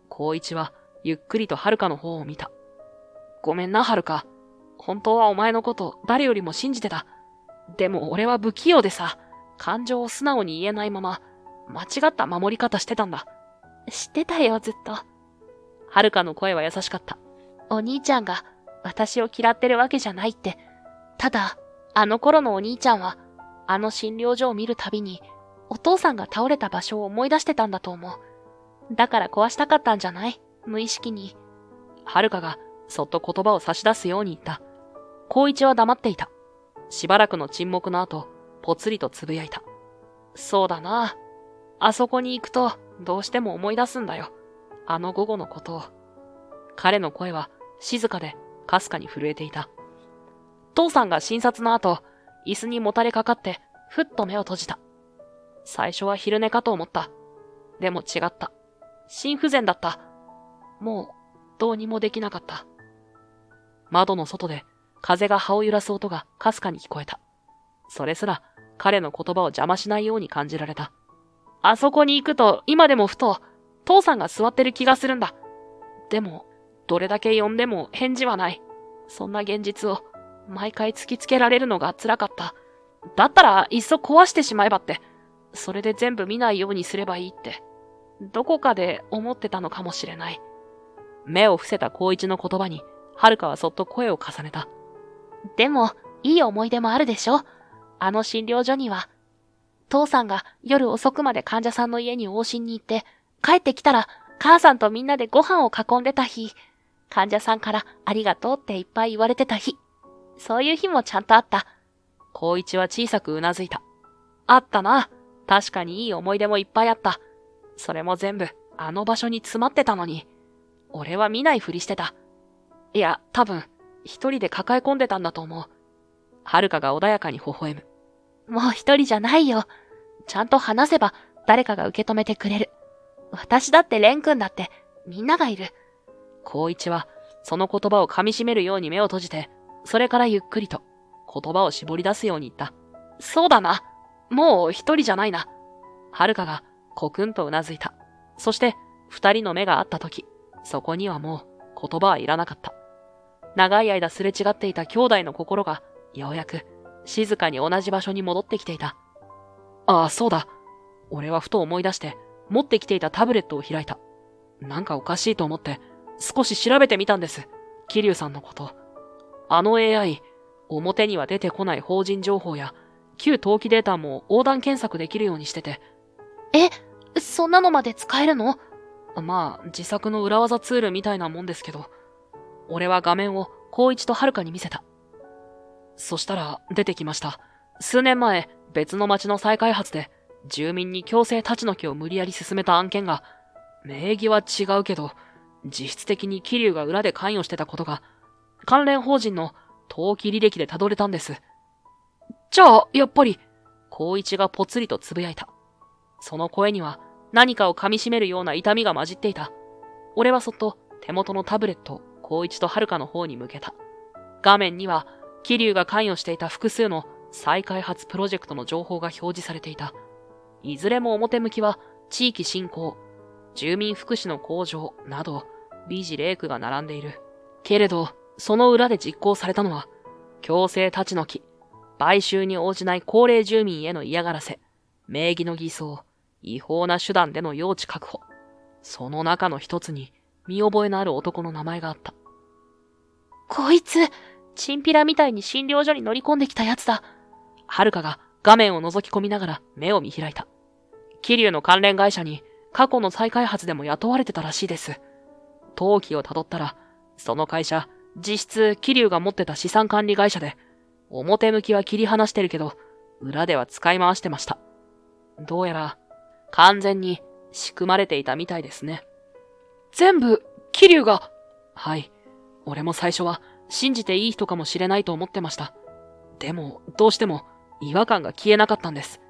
高一は、ゆっくりとはるかの方を見た。ごめんな、はるか。本当はお前のこと誰よりも信じてた。でも俺は不器用でさ、感情を素直に言えないまま、間違った守り方してたんだ。知ってたよ、ずっと。はるかの声は優しかった。お兄ちゃんが私を嫌ってるわけじゃないって。ただ、あの頃のお兄ちゃんは、あの診療所を見るたびに、お父さんが倒れた場所を思い出してたんだと思う。だから壊したかったんじゃない？無意識に。はるかがそっと言葉を差し出すように言った。高一は黙っていた。しばらくの沈黙の後、ぽつりとつぶやいた。そうだな。あそこに行くと、どうしても思い出すんだよ。あの午後のことを。彼の声は静かでかすかに震えていた。父さんが診察の後、椅子にもたれかかって、ふっと目を閉じた。最初は昼寝かと思った。でも違った。心不全だった。もう、どうにもできなかった。窓の外で、風が葉を揺らす音がかすかに聞こえた。それすら、彼の言葉を邪魔しないように感じられた。あそこに行くと、今でもふと、父さんが座ってる気がするんだ。でも、どれだけ呼んでも返事はない。そんな現実を、毎回突きつけられるのが辛かった。だったら、いっそ壊してしまえばって、それで全部見ないようにすればいいって、どこかで思ってたのかもしれない。目を伏せた光一の言葉に、遥はそっと声を重ねた。でも、いい思い出もあるでしょ。あの診療所には。父さんが夜遅くまで患者さんの家に往診に行って、帰ってきたら母さんとみんなでご飯を囲んでた日、患者さんからありがとうっていっぱい言われてた日。そういう日もちゃんとあった。光一は小さくうなずいた。あったな。確かにいい思い出もいっぱいあった。それも全部あの場所に詰まってたのに、俺は見ないふりしてた。いや、多分、一人で抱え込んでたんだと思う。遥が穏やかに微笑む。もう一人じゃないよ。ちゃんと話せば誰かが受け止めてくれる。私だって蓮くんだってみんながいる。光一はその言葉を噛み締めるように目を閉じて、それからゆっくりと言葉を絞り出すように言った。そうだな。もう一人じゃないな。遥がコクンとうなずいた。そして二人の目が合ったとき、そこにはもう言葉はいらなかった。長い間すれ違っていた兄弟の心がようやく静かに同じ場所に戻ってきていた。ああ、そうだ。俺はふと思い出して持ってきていたタブレットを開いた。なんかおかしいと思って少し調べてみたんです。桐生さんのこと。あの AI、表には出てこない法人情報や旧登記データも横断検索できるようにしてて。そんなのまで使えるの？まあ、自作の裏技ツールみたいなもんですけど、俺は画面を光一と遥に見せた。そしたら出てきました。数年前、別の町の再開発で、住民に強制立ち退きを無理やり進めた案件が、名義は違うけど、実質的に桐生が裏で関与してたことが、関連法人の登記履歴で辿れたんです。じゃあ、やっぱり、光一がぽつりとつぶやいた。その声には何かを噛み締めるような痛みが混じっていた。俺はそっと手元のタブレットを光一と遥の方に向けた。画面には、桐生が関与していた複数の再開発プロジェクトの情報が表示されていた。いずれも表向きは地域振興、住民福祉の向上など美辞麗句が並んでいる。けれど、その裏で実行されたのは、強制立ち退き、買収に応じない高齢住民への嫌がらせ、名義の偽装、違法な手段での用地確保。その中の一つに見覚えのある男の名前があった。こいつ、チンピラみたいに診療所に乗り込んできたやつだ。遥が画面を覗き込みながら目を見開いた。桐生の関連会社に過去の再開発でも雇われてたらしいです。登記をたどったら、その会社、実質桐生が持ってた資産管理会社で、表向きは切り離してるけど、裏では使い回してました。どうやら、完全に仕組まれていたみたいですね。全部、桐生が。はい。俺も最初は信じていい人かもしれないと思ってました。でも、どうしても違和感が消えなかったんです。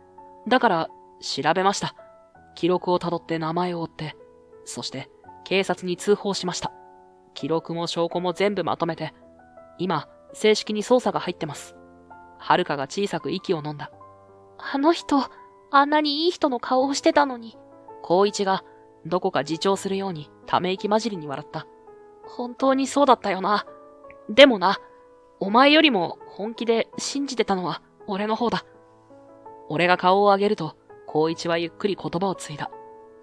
だから、調べました。記録をたどって名前を追って、そして警察に通報しました。記録も証拠も全部まとめて、今、正式に捜査が入ってます。遥が小さく息を飲んだ。あの人、あんなにいい人の顔をしてたのに。光一がどこか自重するようにため息混じりに笑った。本当にそうだったよな。でもな、お前よりも本気で信じてたのは俺の方だ。俺が顔を上げると、光一はゆっくり言葉を継いだ。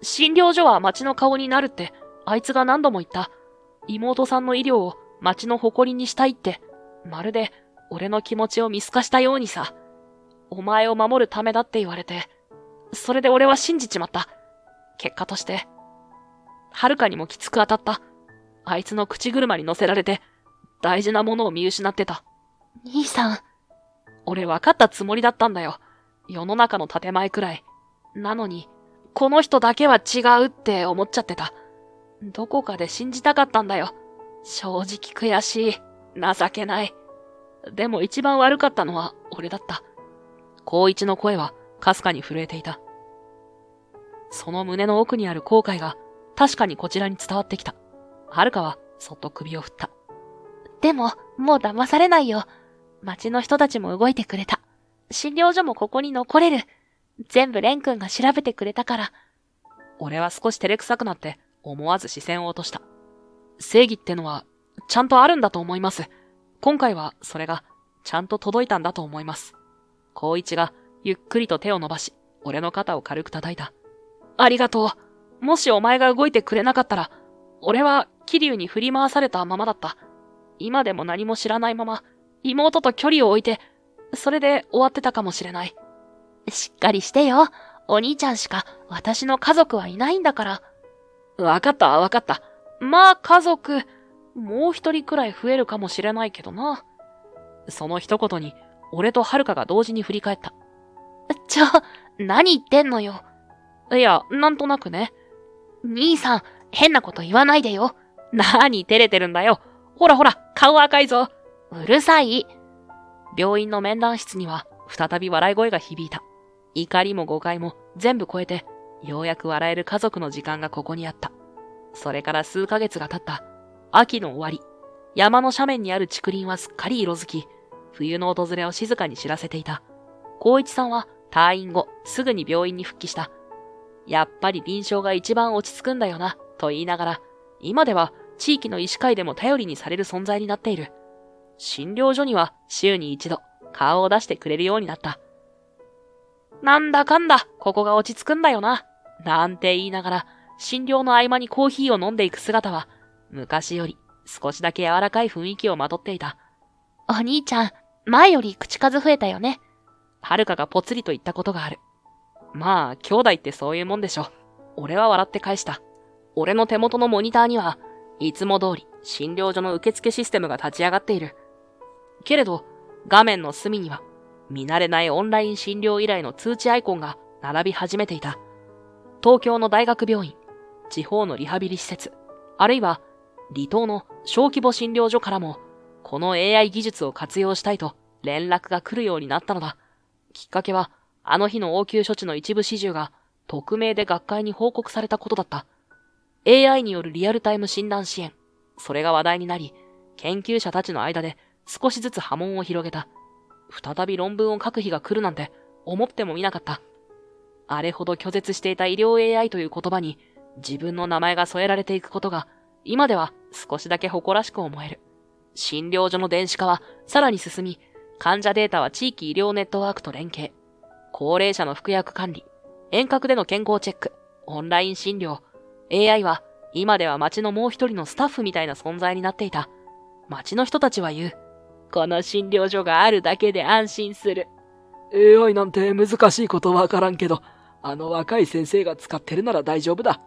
診療所は町の顔になるって、あいつが何度も言った。妹さんの医療を町の誇りにしたいって、まるで俺の気持ちを見透かしたようにさ。お前を守るためだって言われて、それで俺は信じちまった。結果として、遥にもきつく当たった。あいつの口車に乗せられて、大事なものを見失ってた。兄さん。俺分かったつもりだったんだよ。世の中の建前くらい。なのに、この人だけは違うって思っちゃってた。どこかで信じたかったんだよ。正直悔しい。情けない。でも一番悪かったのは俺だった。光一の声はかすかに震えていた。その胸の奥にある後悔が確かにこちらに伝わってきた。はるかはそっと首を振った。でも、もう騙されないよ。町の人たちも動いてくれた。診療所もここに残れる。全部蓮くんが調べてくれたから。俺は少し照れくさくなって思わず視線を落とした。正義ってのはちゃんとあるんだと思います。今回はそれがちゃんと届いたんだと思います。光一がゆっくりと手を伸ばし、俺の肩を軽く叩いた。ありがとう。もしお前が動いてくれなかったら、俺は桐生に振り回されたままだった。今でも何も知らないまま、妹と距離を置いて、それで終わってたかもしれない。しっかりしてよ。お兄ちゃんしか私の家族はいないんだから。わかったわかった。まあ家族、もう一人くらい増えるかもしれないけどな。その一言に、俺と遥が同時に振り返った。何言ってんのよ。いや、なんとなくね。兄さん、変なこと言わないでよ。何照れてるんだよ。ほらほら、顔赤いぞ。うるさい。病院の面談室には再び笑い声が響いた。怒りも誤解も全部超えて、ようやく笑える家族の時間がここにあった。それから数ヶ月が経った。秋の終わり、山の斜面にある竹林はすっかり色づき、冬の訪れを静かに知らせていた。光一さんは退院後すぐに病院に復帰した。やっぱり臨床が一番落ち着くんだよな、と言いながら、今では地域の医師会でも頼りにされる存在になっている。診療所には週に一度顔を出してくれるようになった。なんだかんだ、ここが落ち着くんだよな、なんて言いながら、診療の合間にコーヒーを飲んでいく姿は、昔より少しだけ柔らかい雰囲気をまとっていた。お兄ちゃん、前より口数増えたよね。はるかがぽつりと言ったことがある。まあ、兄弟ってそういうもんでしょ。俺は笑って返した。俺の手元のモニターには、いつも通り診療所の受付システムが立ち上がっている。けれど、画面の隅には、見慣れないオンライン診療依頼の通知アイコンが並び始めていた。東京の大学病院、地方のリハビリ施設、あるいは離島の小規模診療所からも、この AI 技術を活用したいと連絡が来るようになったのだ。きっかけは、あの日の応急処置の一部始終が匿名で学会に報告されたことだった。AI によるリアルタイム診断支援。それが話題になり、研究者たちの間で少しずつ波紋を広げた。再び論文を書く日が来るなんて思ってもみなかった。あれほど拒絶していた医療 AI という言葉に自分の名前が添えられていくことが今では少しだけ誇らしく思える。診療所の電子化はさらに進み、患者データは地域医療ネットワークと連携。高齢者の服薬管理、遠隔での健康チェック、オンライン診療、AI は今では町のもう一人のスタッフみたいな存在になっていた。町の人たちは言う。この診療所があるだけで安心する。AI なんて難しいことわからんけど、あの若い先生が使ってるなら大丈夫だ。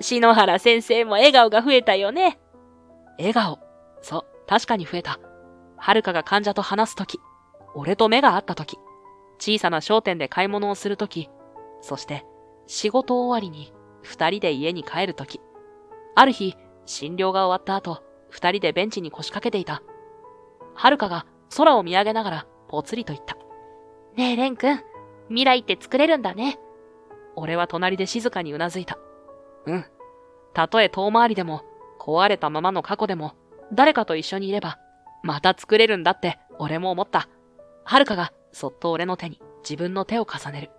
篠原先生も笑顔が増えたよね。笑顔。そう、確かに増えた。はるかが患者と話すとき、俺と目が合ったとき、小さな商店で買い物をするとき、そして仕事終わりに二人で家に帰るとき、ある日、診療が終わった後、二人でベンチに腰掛けていた。はるかが空を見上げながらぽつりと言った。ねえ、蓮くん、未来って作れるんだね。俺は隣で静かにうなずいた。うん。たとえ遠回りでも、壊れたままの過去でも、誰かと一緒にいれば、また作れるんだって俺も思った。はるかがそっと俺の手に自分の手を重ねる。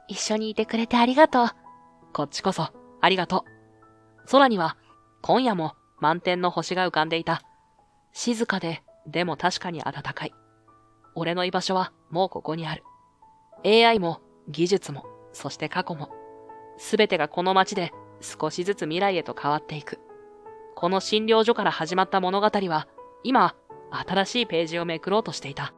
一緒にいてくれてありがとう。こっちこそ、ありがとう。空には、今夜も満天の星が浮かんでいた。静かで、でも確かに暖かい。俺の居場所はもうここにある。AI も、技術も、そして過去も、すべてがこの街で少しずつ未来へと変わっていく。この診療所から始まった物語は、今、新しいページをめくろうとしていた。